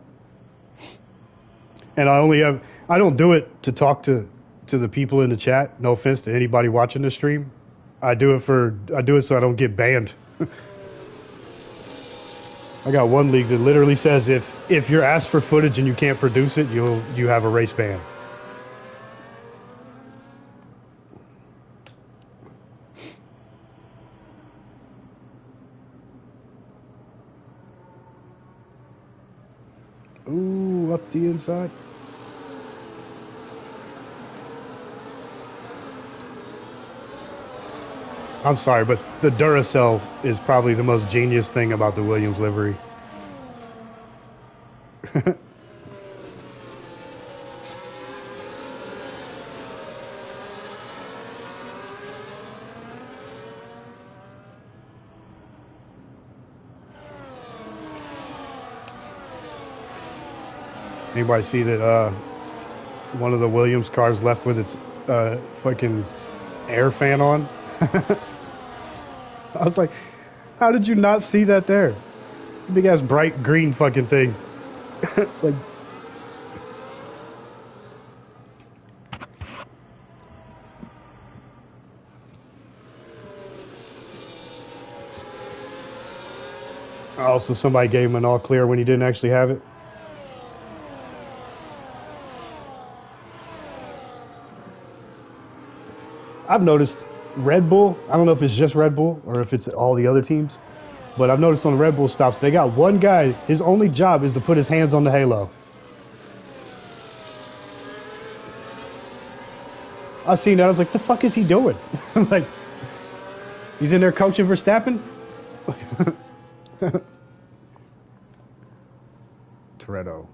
And I don't do it to talk to the people in the chat. No offense to anybody watching the stream. I do it so I don't get banned. I got one league that literally says if you're asked for footage and you can't produce it, you have a race ban. Ooh, up the inside. I'm sorry, but the Duracell is probably the most genius thing about the Williams livery. Anybody see that one of the Williams cars left with its fucking air fan on? I was like, how did you not see that there? Big ass bright green fucking thing. Like, also somebody gave him an all clear when he didn't actually have it. I've noticed Red Bull, I don't know if it's just Red Bull or if it's all the other teams, but I've noticed on the Red Bull stops, they got one guy, his only job is to put his hands on the halo. I seen that, I was like, the fuck is he doing? Like, he's in there coaching Verstappen? Toretto.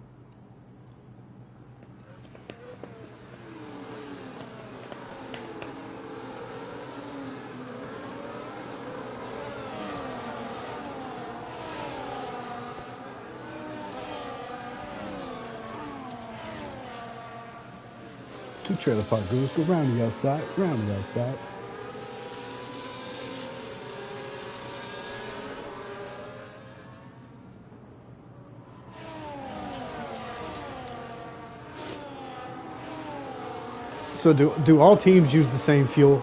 Two trailer park girls go round the outside, round the outside. So do all teams use the same fuel?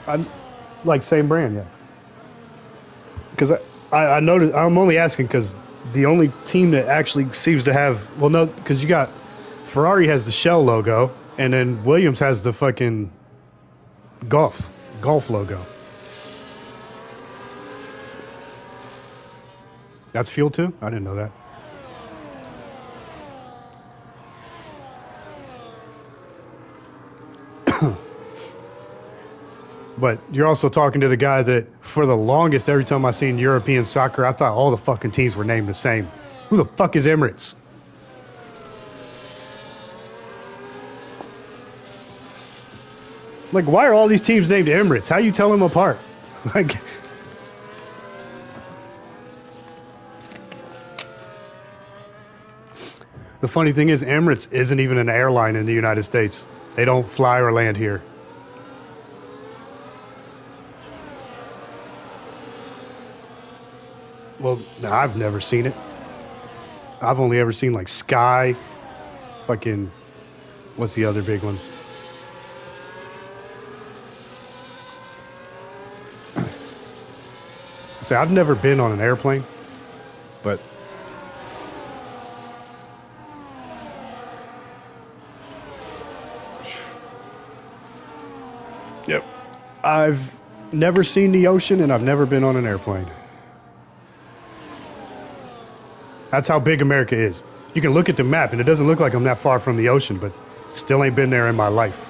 I'm like same brand, yeah. Because I noticed, I'm only asking because the only team that actually seems to have, well, no, because you got Ferrari has the Shell logo, and then Williams has the fucking Golf logo. That's fuel too? I didn't know that. But you're also talking to the guy that, for the longest, every time I seen European soccer, I thought all the fucking teams were named the same. Who the fuck is Emirates? Like, why are all these teams named Emirates? How you tell them apart? Like, the funny thing is, Emirates isn't even an airline in the United States. They don't fly or land here. Well, no, I've never seen it. I've only ever seen like Sky, fucking, what's the other big ones? See, I've never been on an airplane, but yep, I've never seen the ocean and I've never been on an airplane. That's how big America is. You can look at the map and it doesn't look like I'm that far from the ocean, but still ain't been there in my life.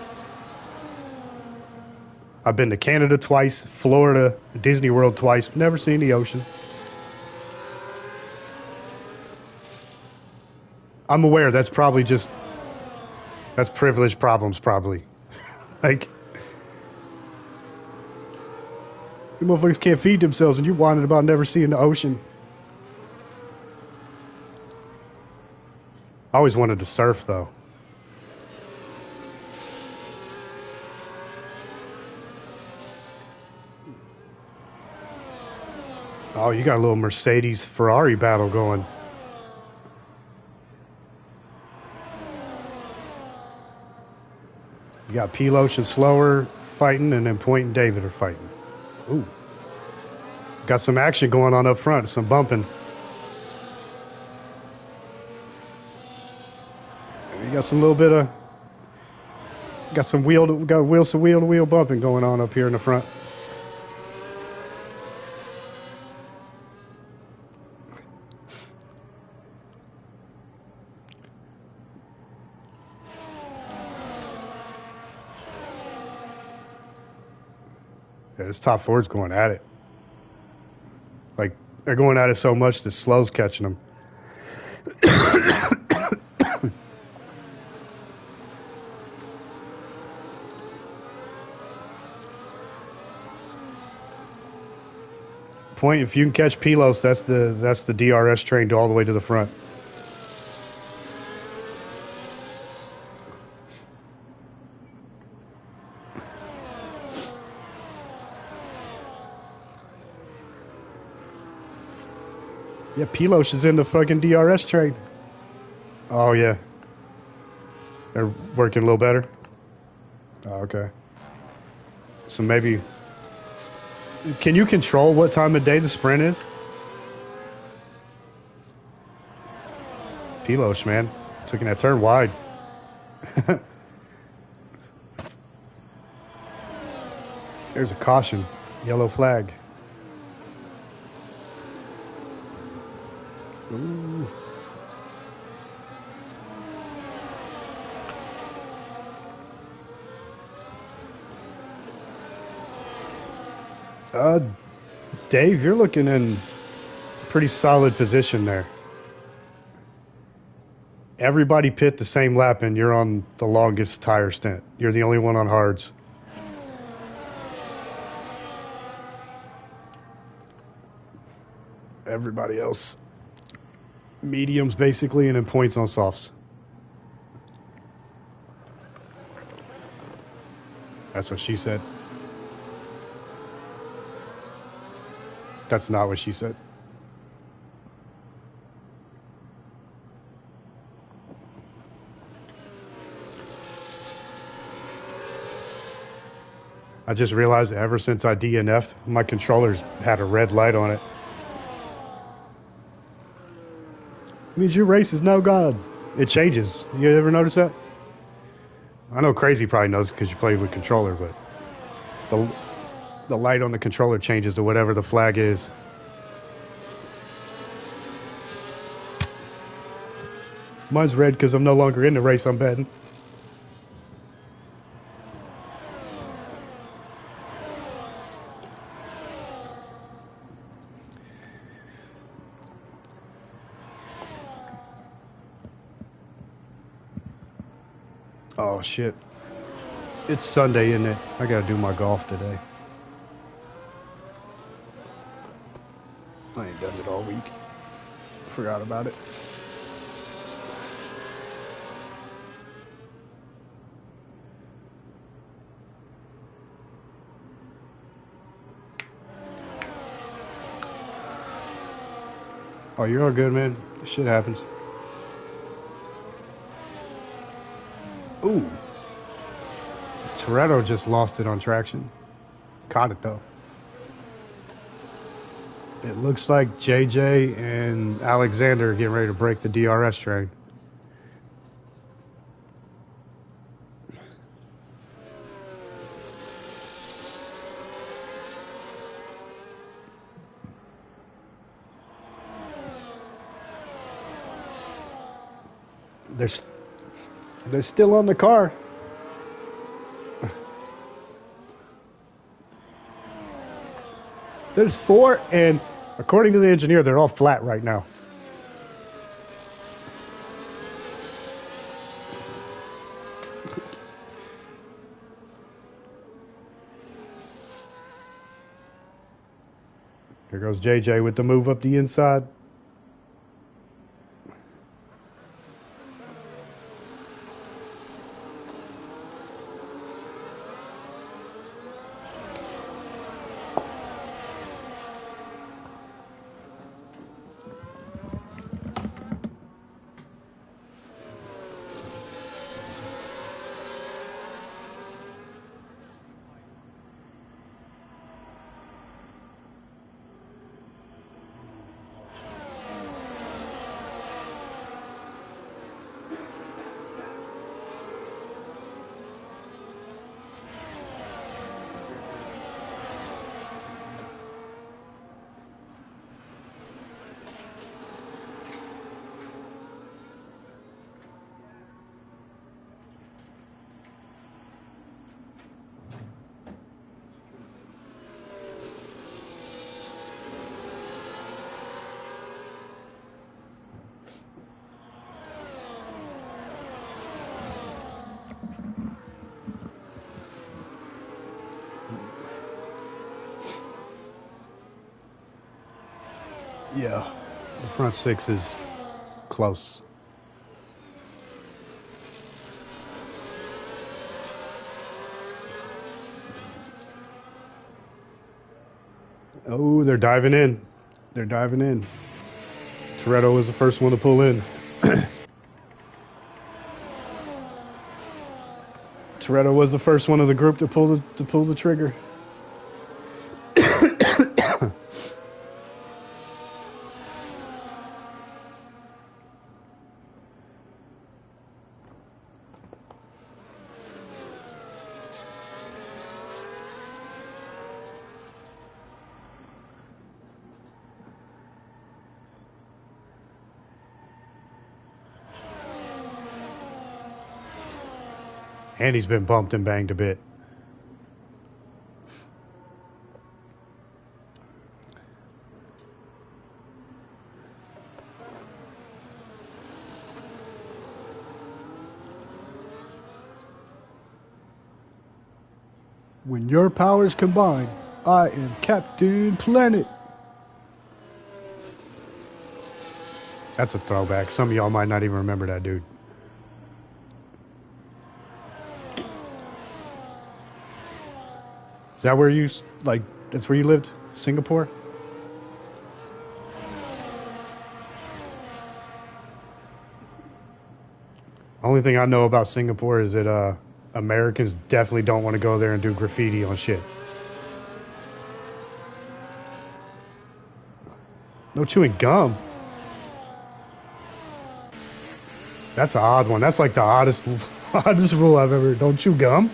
I've been to Canada twice, Florida, Disney World twice, never seen the ocean. I'm aware that's probably just, that's privilege problems probably. Like, you motherfuckers can't feed themselves and you whining about never seeing the ocean. I always wanted to surf though. Oh, you got a little Mercedes Ferrari battle going. You got Peloche and Slower fighting, and then Point and David are fighting. Ooh. Got some action going on up front, some bumping. You got some little bit of, got wheel to wheel bumping going on up here in the front. Yeah, this top four's going at it. Like, they're going at it so much that Slow's catching them. Point, if you can catch Pelos, that's the DRS train all the way to the front. Yeah, Peloche is in the fucking DRS train. Oh, yeah. They're working a little better. Oh, okay. So maybe... Can you control what time of day the sprint is? Peloche, man. Taking that turn wide. There's a caution. Yellow flag. Ooh. Dave, you're looking in pretty solid position there. Everybody pit the same lap and you're on the longest tire stint. You're the only one on hards. Everybody else mediums basically, and then points on softs. That's what she said. That's not what she said. I just realized that ever since I DNF'd, my controller's had a red light on it. It means your race is no good. It changes. You ever notice that? I know Crazy probably knows because you played with controller, but the light on the controller changes to whatever the flag is. Mine's red because I'm no longer in the race I'm betting. Oh, shit. It's Sunday, isn't it? I gotta do my golf today. I ain't done it all week. Forgot about it. Oh, you're all good, man. Shit happens. Ooh. Toretto just lost it on traction. Caught it, though. It looks like JJ and Alexander are getting ready to break the DRS train. They're still on the car. There's 4, and according to the engineer, they're all flat right now. Here goes JJ with the move up the inside. Yeah, the front 6 is close. Oh, they're diving in. They're diving in. Toretto was the first one to pull in. Toretto was the first one of the group to pull the trigger. And he's been bumped and banged a bit. When your powers combine, I am Captain Planet. That's a throwback. Some of y'all might not even remember that dude. Is that where you, like, that's where you lived? Singapore? Only thing I know about Singapore is that Americans definitely don't want to go there and do graffiti on shit. No chewing gum. That's an odd one. That's like the oddest rule I've ever. Don't chew gum.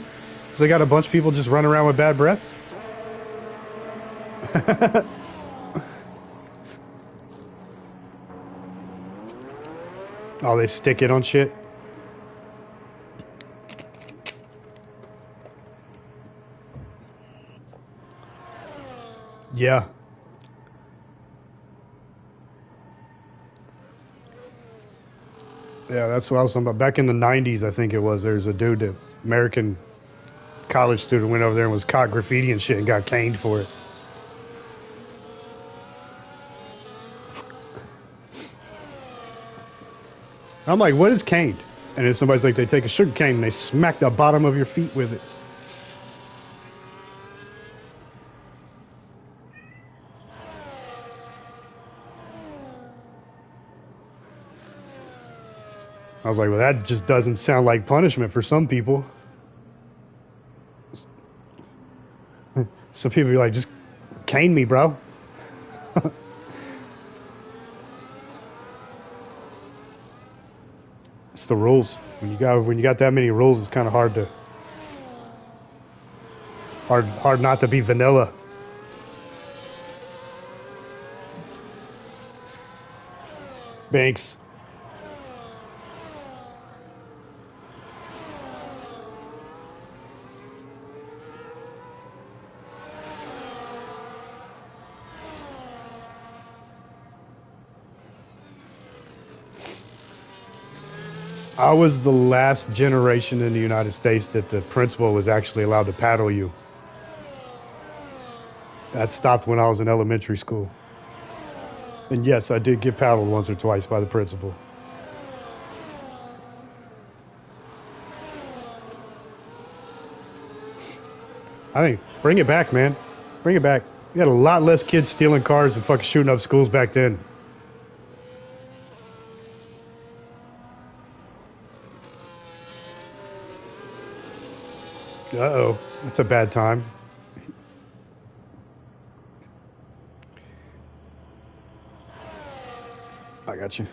Because they got a bunch of people just running around with bad breath. Oh, they stick it on shit. Yeah. Yeah, that's what I was talking about. Back in the 90s, I think it was, there's a dude, American college student went over there and was caught graffiti and shit and got caned for it. I'm like, what is caned? And then somebody's like, they take a sugar cane and they smack the bottom of your feet with it. I was like, well, that just doesn't sound like punishment for some people. Some people be like, just cane me, bro. It's the rules. When you got that many rules, it's kind of hard not to be vanilla. Banks. I was the last generation in the United States that the principal was actually allowed to paddle you. That stopped when I was in elementary school. And yes, I did get paddled once or twice by the principal. I think, bring it back, man. Bring it back. You had a lot less kids stealing cars and fucking shooting up schools back then. Uh-oh, that's a bad time. I got you.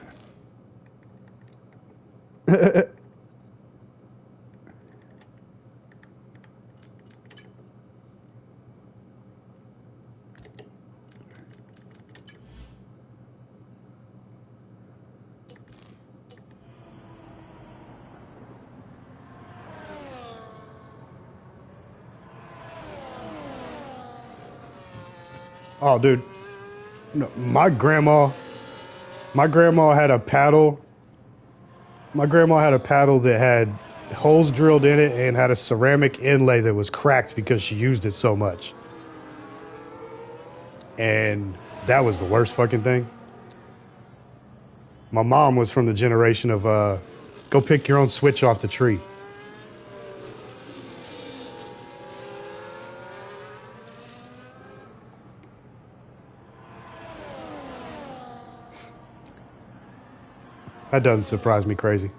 Oh, dude. No, my grandma had a paddle. My grandma had a paddle that had holes drilled in it and had a ceramic inlay that was cracked because she used it so much. And that was the worst fucking thing. My mom was from the generation of go pick your own switch off the tree. That doesn't surprise me crazy.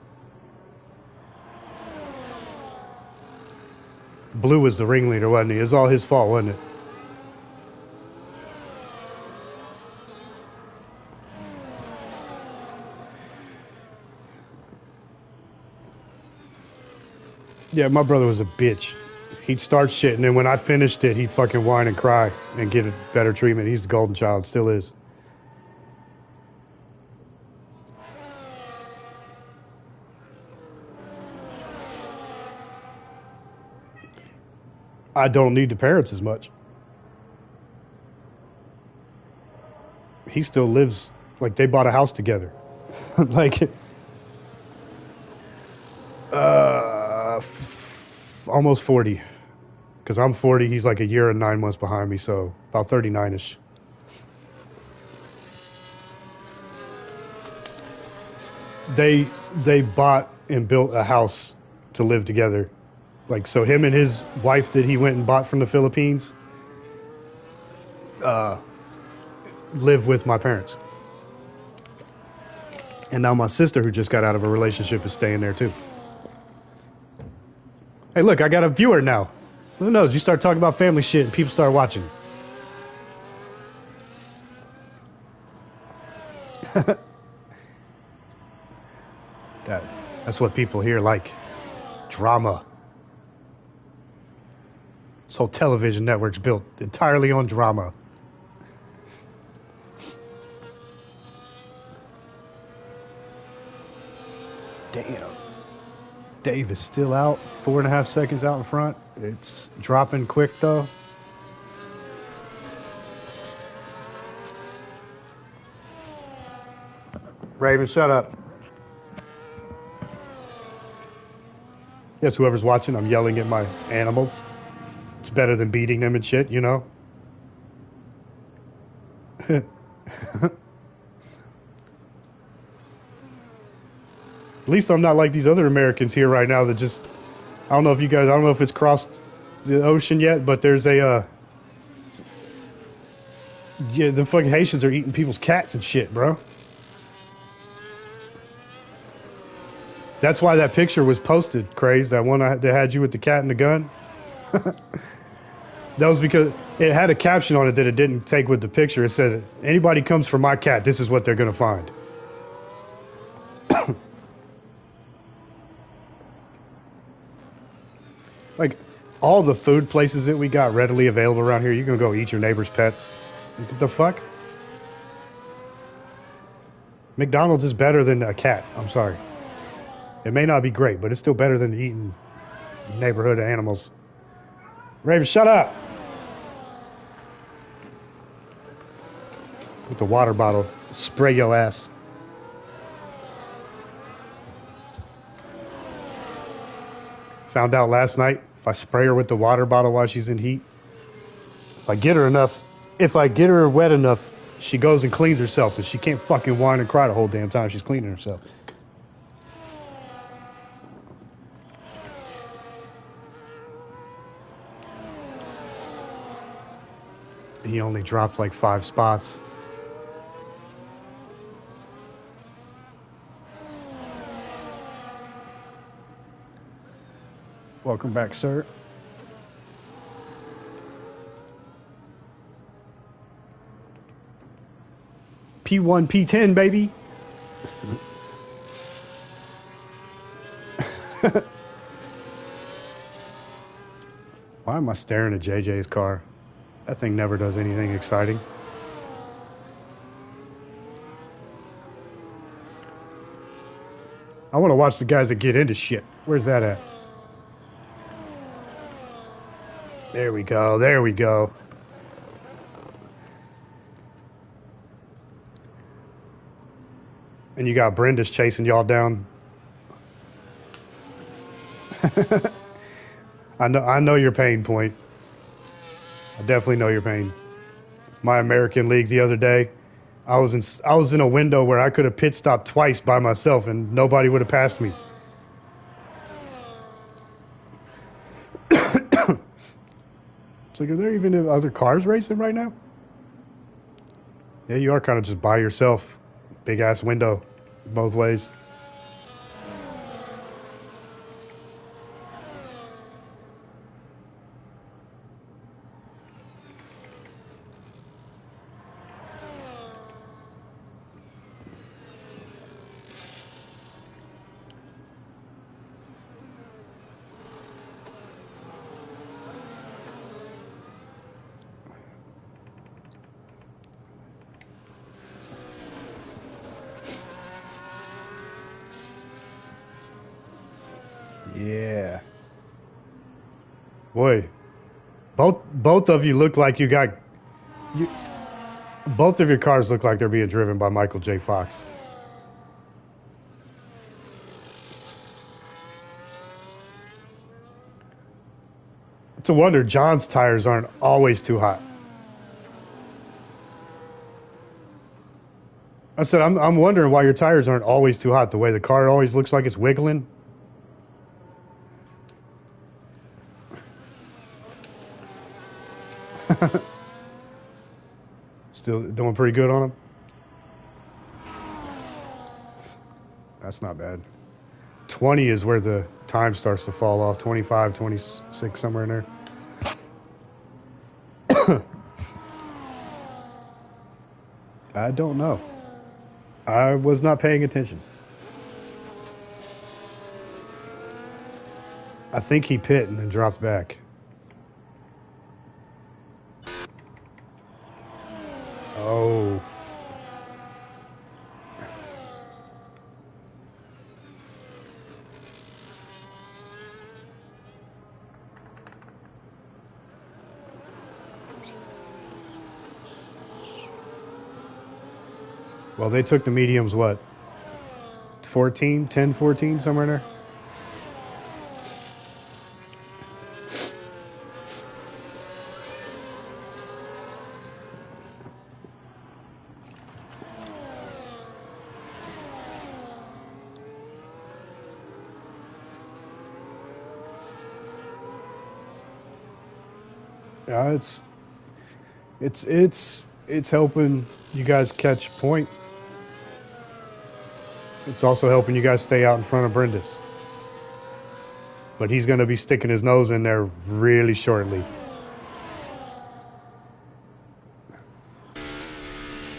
Blue was the ringleader, wasn't he? It was all his fault, wasn't it? Yeah, my brother was a bitch. He'd start shit, and then when I finished it, he'd fucking whine and cry and get a better treatment. He's the golden child, still is. I don't need the parents as much. He still lives, like, they bought a house together. Like, almost 40. Because I'm 40, he's like a year and 9 months behind me, so about 39-ish. They bought and built a house to live together. Like, so him and his wife that he went and bought from the Philippines live with my parents. And now my sister, who just got out of a relationship, is staying there too. Hey, look, I got a viewer now. Who knows? You start talking about family shit and people start watching. That's what people here like. Drama. This whole television network's built entirely on drama. Damn. Dave is still out. 4.5 seconds out in front. It's dropping quick, though. Raven, shut up. Guess whoever's watching, I'm yelling at my animals. It's better than beating them and shit, you know? At least I'm not like these other Americans here right now that just... I don't know if you guys... I don't know if it's crossed the ocean yet, but there's a... yeah, the fucking Haitians are eating people's cats and shit, bro. That's why that picture was posted, Craze. That one that had you with the cat and the gun. That was because it had a caption on it that it didn't take with the picture. It said, anybody comes for my cat, this is what they're going to find. Like, all the food places that we got readily available around here, you can go eat your neighbor's pets. What the fuck? McDonald's is better than a cat. I'm sorry. It may not be great, but it's still better than eating neighborhood animals. Raven, shut up! With the water bottle. Spray your ass. Found out last night, if I spray her with the water bottle while she's in heat, if I get her wet enough, she goes and cleans herself, and she can't fucking whine and cry the whole damn time she's cleaning herself. He only dropped like 5 spots. Welcome back, sir. P1, P10, baby. Why am I staring at JJ's car? That thing never does anything exciting. I want to watch the guys that get into shit. Where's that at? There we go. There we go. And you got Brenda's chasing y'all down. I know your pain point. I definitely know your pain. My American League the other day, I was in a window where I could have pit stopped twice by myself and nobody would have passed me. It's like, are there even other cars racing right now? Yeah, you are kind of just by yourself. Big ass window both ways. Yeah. Boy, both of you look like both of your cars look like they're being driven by Michael J. Fox. It's a wonder John's tires aren't always too hot. I said, I'm wondering why your tires aren't always too hot, the way the car always looks like it's wiggling. Still doing pretty good on them? That's not bad. 20 is where the time starts to fall off. 25, 26, somewhere in there. I don't know. I was not paying attention. I think he pit and then dropped back. Oh. Well, they took the mediums, what? 14, 10, 14, somewhere in there? Yeah, it's helping you guys catch point. It's also helping you guys stay out in front of Brindis. But he's going to be sticking his nose in there really shortly.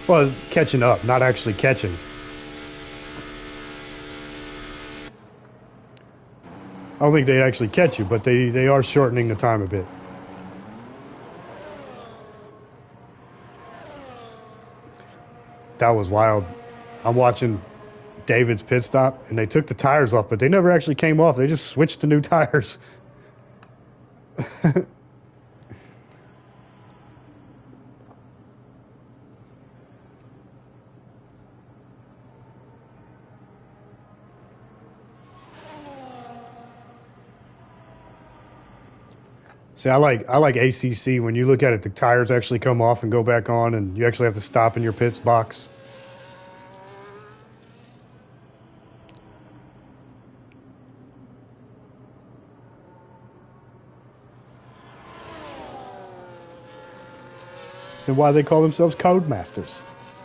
Well, catching up, not actually catching. I don't think they'd actually catch you, but they are shortening the time a bit. That was wild. I'm watching David's pit stop, and they took the tires off, but they never actually came off. They just switched to new tires. See, I like ACC. When you look at it, the tires actually come off and go back on, and you actually have to stop in your pits box. And why they call themselves code masters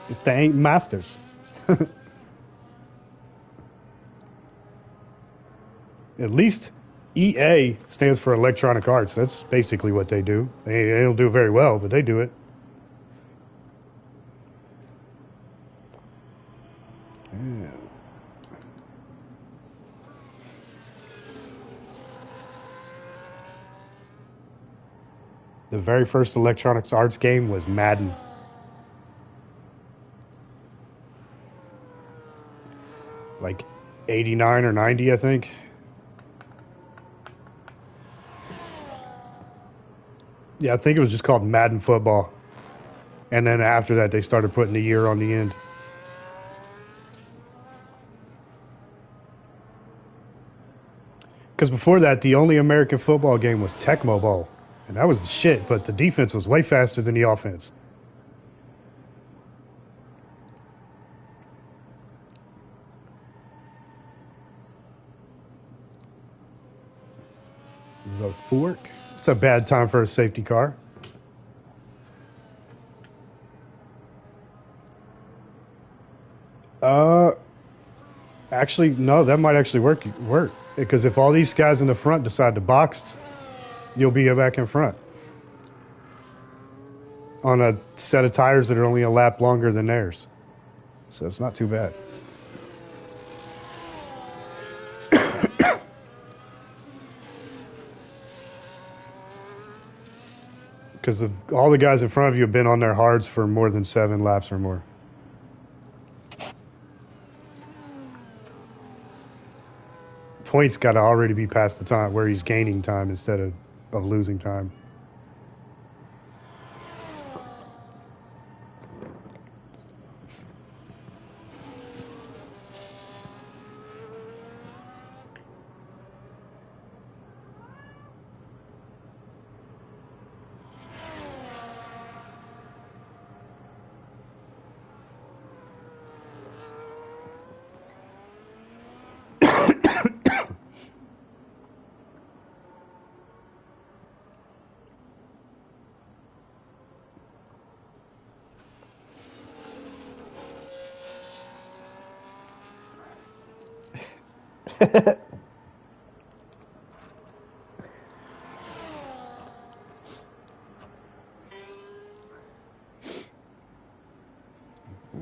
if they ain't masters. At least EA stands for Electronic Arts. That's basically what they do. They don't do it very well, but they do it. Yeah. The very first Electronic Arts game was Madden. Like 89 or 90, I think. Yeah, I think it was just called Madden Football. And then after that, they started putting the year on the end. Because before that, the only American football game was Tecmo Bowl. And that was the shit, but the defense was way faster than the offense. The fork. It's a bad time for a safety car. Actually, no, that might actually work. Because if all these guys in the front decide to box, you'll be back in front. On a set of tires that are only a lap longer than theirs. So it's not too bad. Because all the guys in front of you have been on their hards for more than 7 laps or more. Points got to already be past the time where he's gaining time instead of losing time.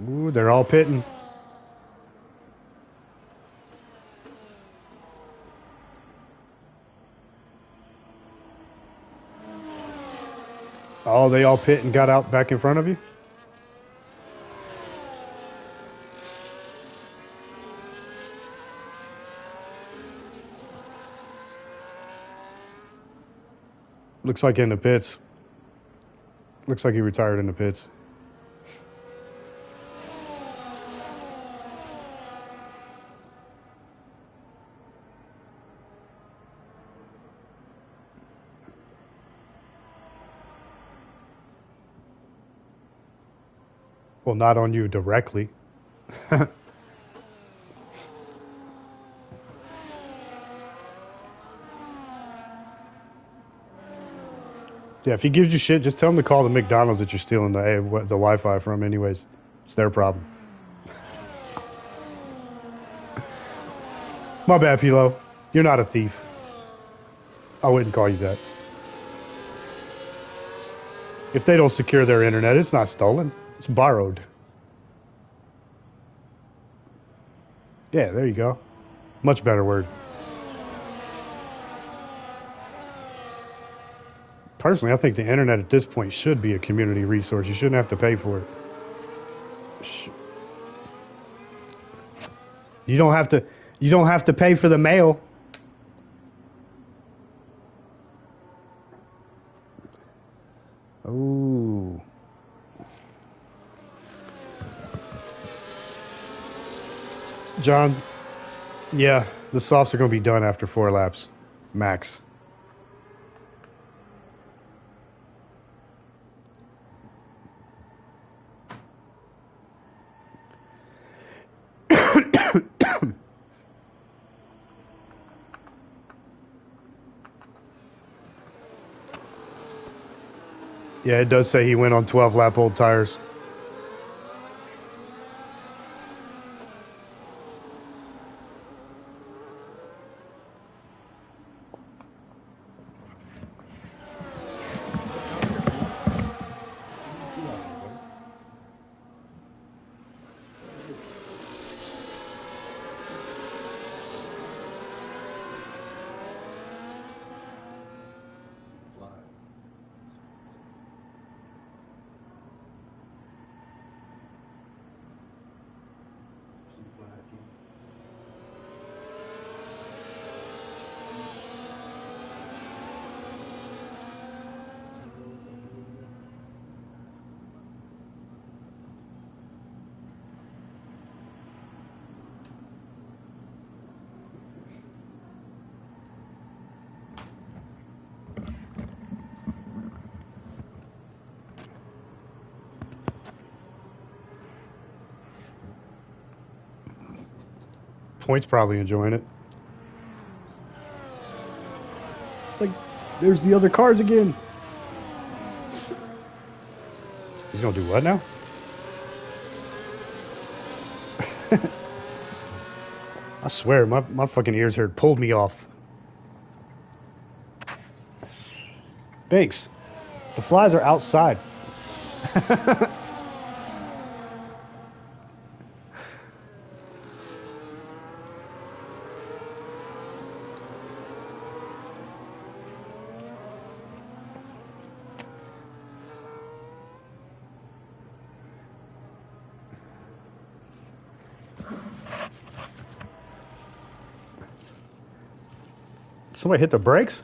Ooh, they're all pitting. Oh, they all pit and got out back in front of you? Looks like in the pits. Looks like he retired in the pits. Well, not on you directly. Yeah, if he gives you shit, just tell him to call the McDonald's that you're stealing the Wi-Fi from. Anyways, it's their problem. My bad, Pilo. You're not a thief. I wouldn't call you that. If they don't secure their internet, it's not stolen. It's borrowed. Yeah, there you go. Much better word. Personally, I think the internet at this point should be a community resource. You shouldn't have to pay for it. You don't have to. You don't have to pay for the mail. Ooh. John, yeah, the softs are going to be done after 4 laps. Max. Yeah, it does say he went on 12-lap old tires. Point's probably enjoying it. It's like, there's the other cars again. He's gonna do what now? I swear, my fucking ears hurt. Pulled me off. Bakes. The flies are outside. Somebody hit the brakes?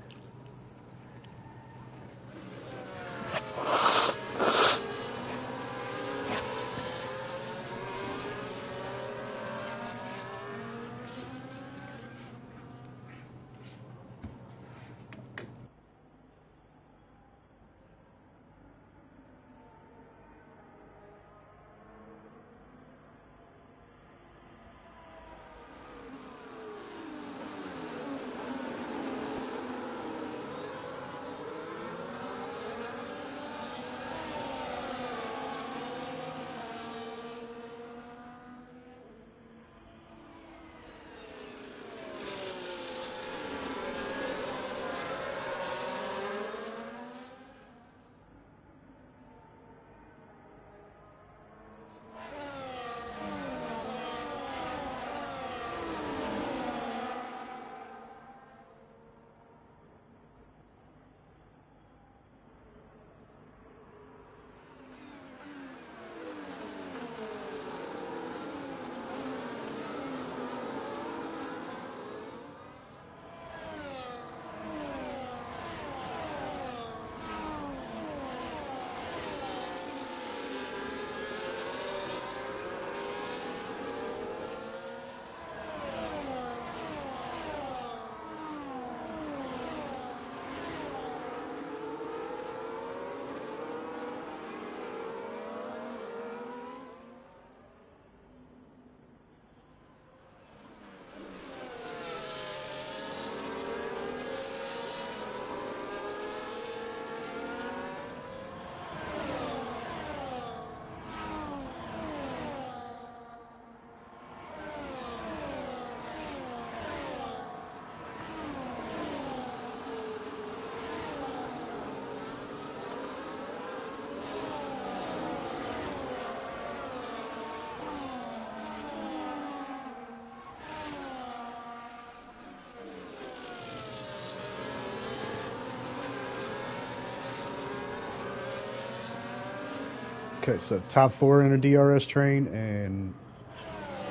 Okay, so top 4 in a DRS train, and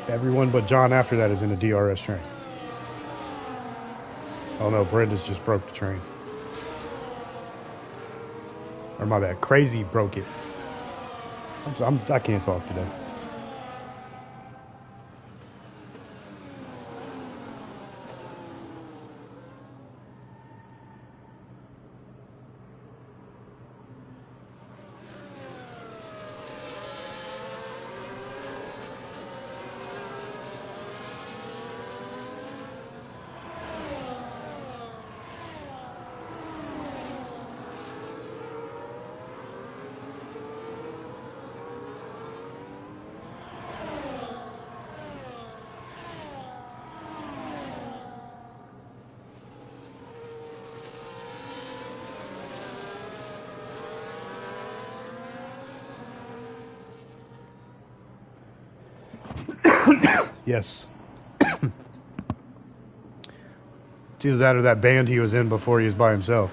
everyone but John after that is in a DRS train. Oh no, Brenda's just broke the train. Or my bad, Crazy broke it. I can't talk today. Yes. It's either that or that band he was in before he was by himself.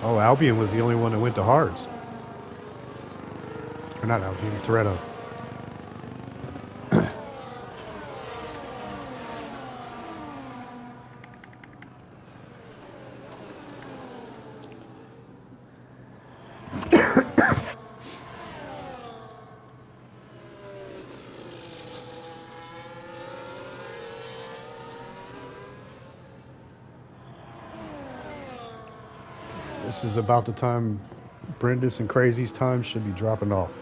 Oh, Albion was the only one that went to hards. Or not Albion, Toretto. This is about the time Brenda's and Crazy's time should be dropping off.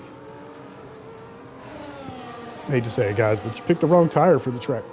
I hate to say it, guys, but you picked the wrong tire for the track.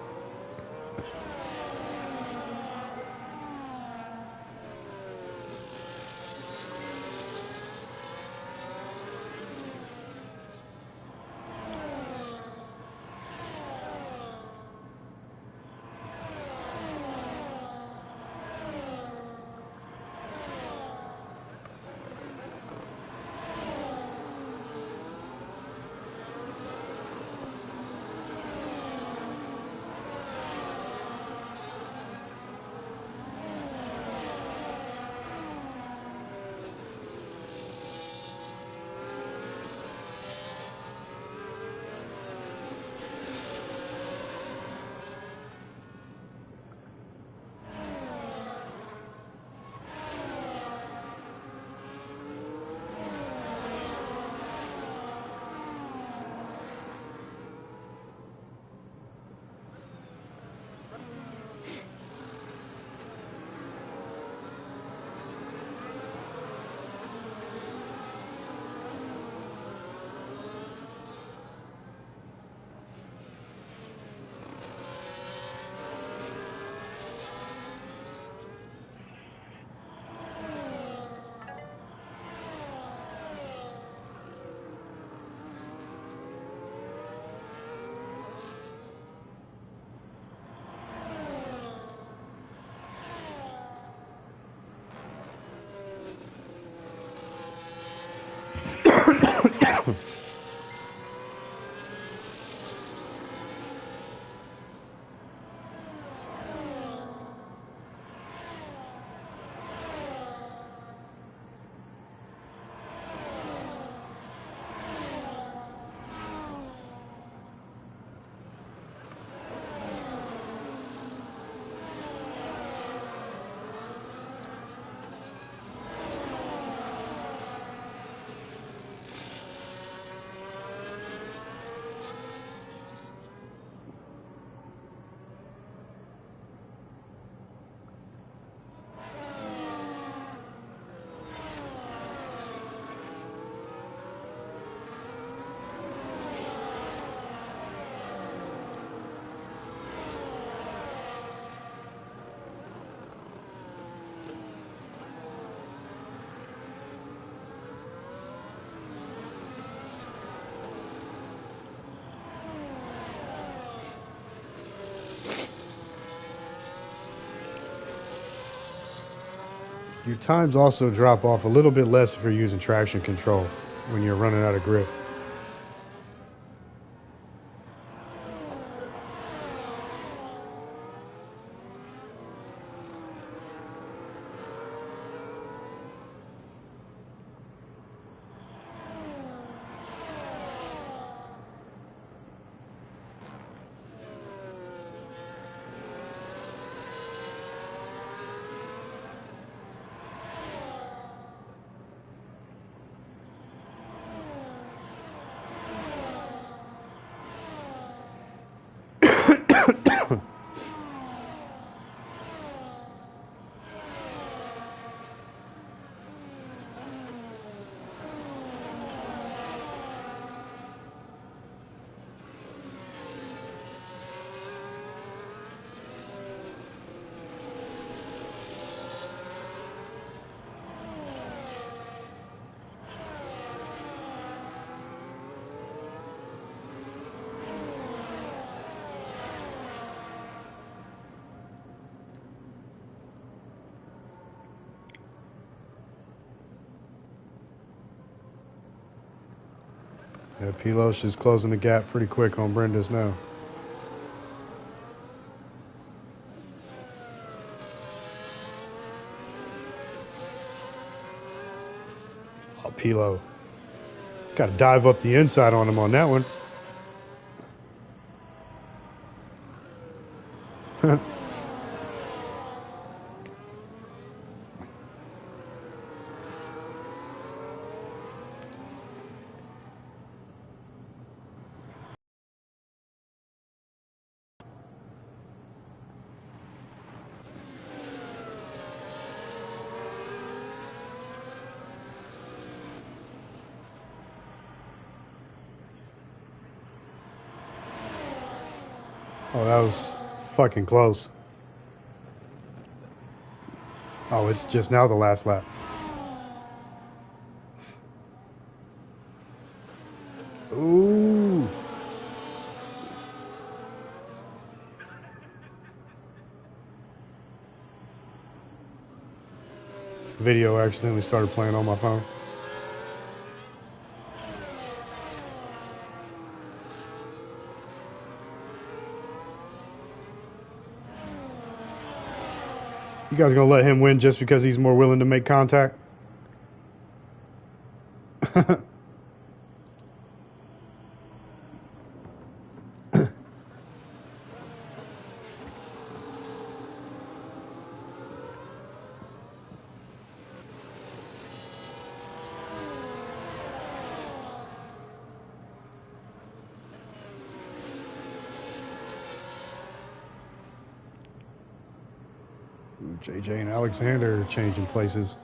Your times also drop off a little bit less if you're using traction control when you're running out of grip. Yeah, Pilos is closing the gap pretty quick on Brenda's now. Oh, Pilo. Got to dive up the inside on him on that one. Oh, that was fucking close. Oh, it's just now the last lap. Ooh. Video accidentally started playing on my phone. You guys gonna let him win just because he's more willing to make contact? JJ and Alexander are changing places.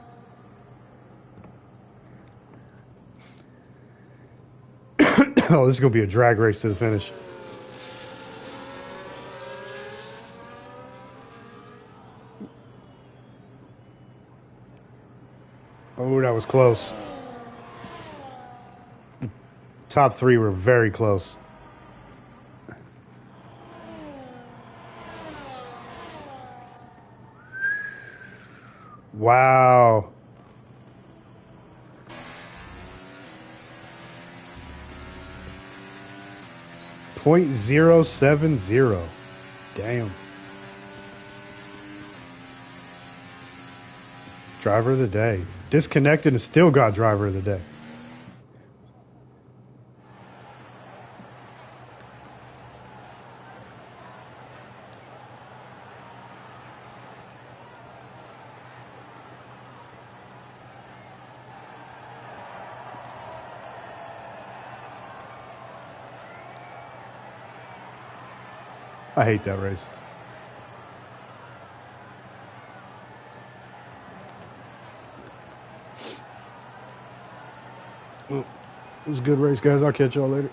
Oh, this is going to be a drag race to the finish. Oh, that was close. The top three were very close. Wow. .070. Damn. Driver of the day. Disconnected and still got driver of the day. I hate that race. Well, it was a good race, guys. I'll catch y'all later.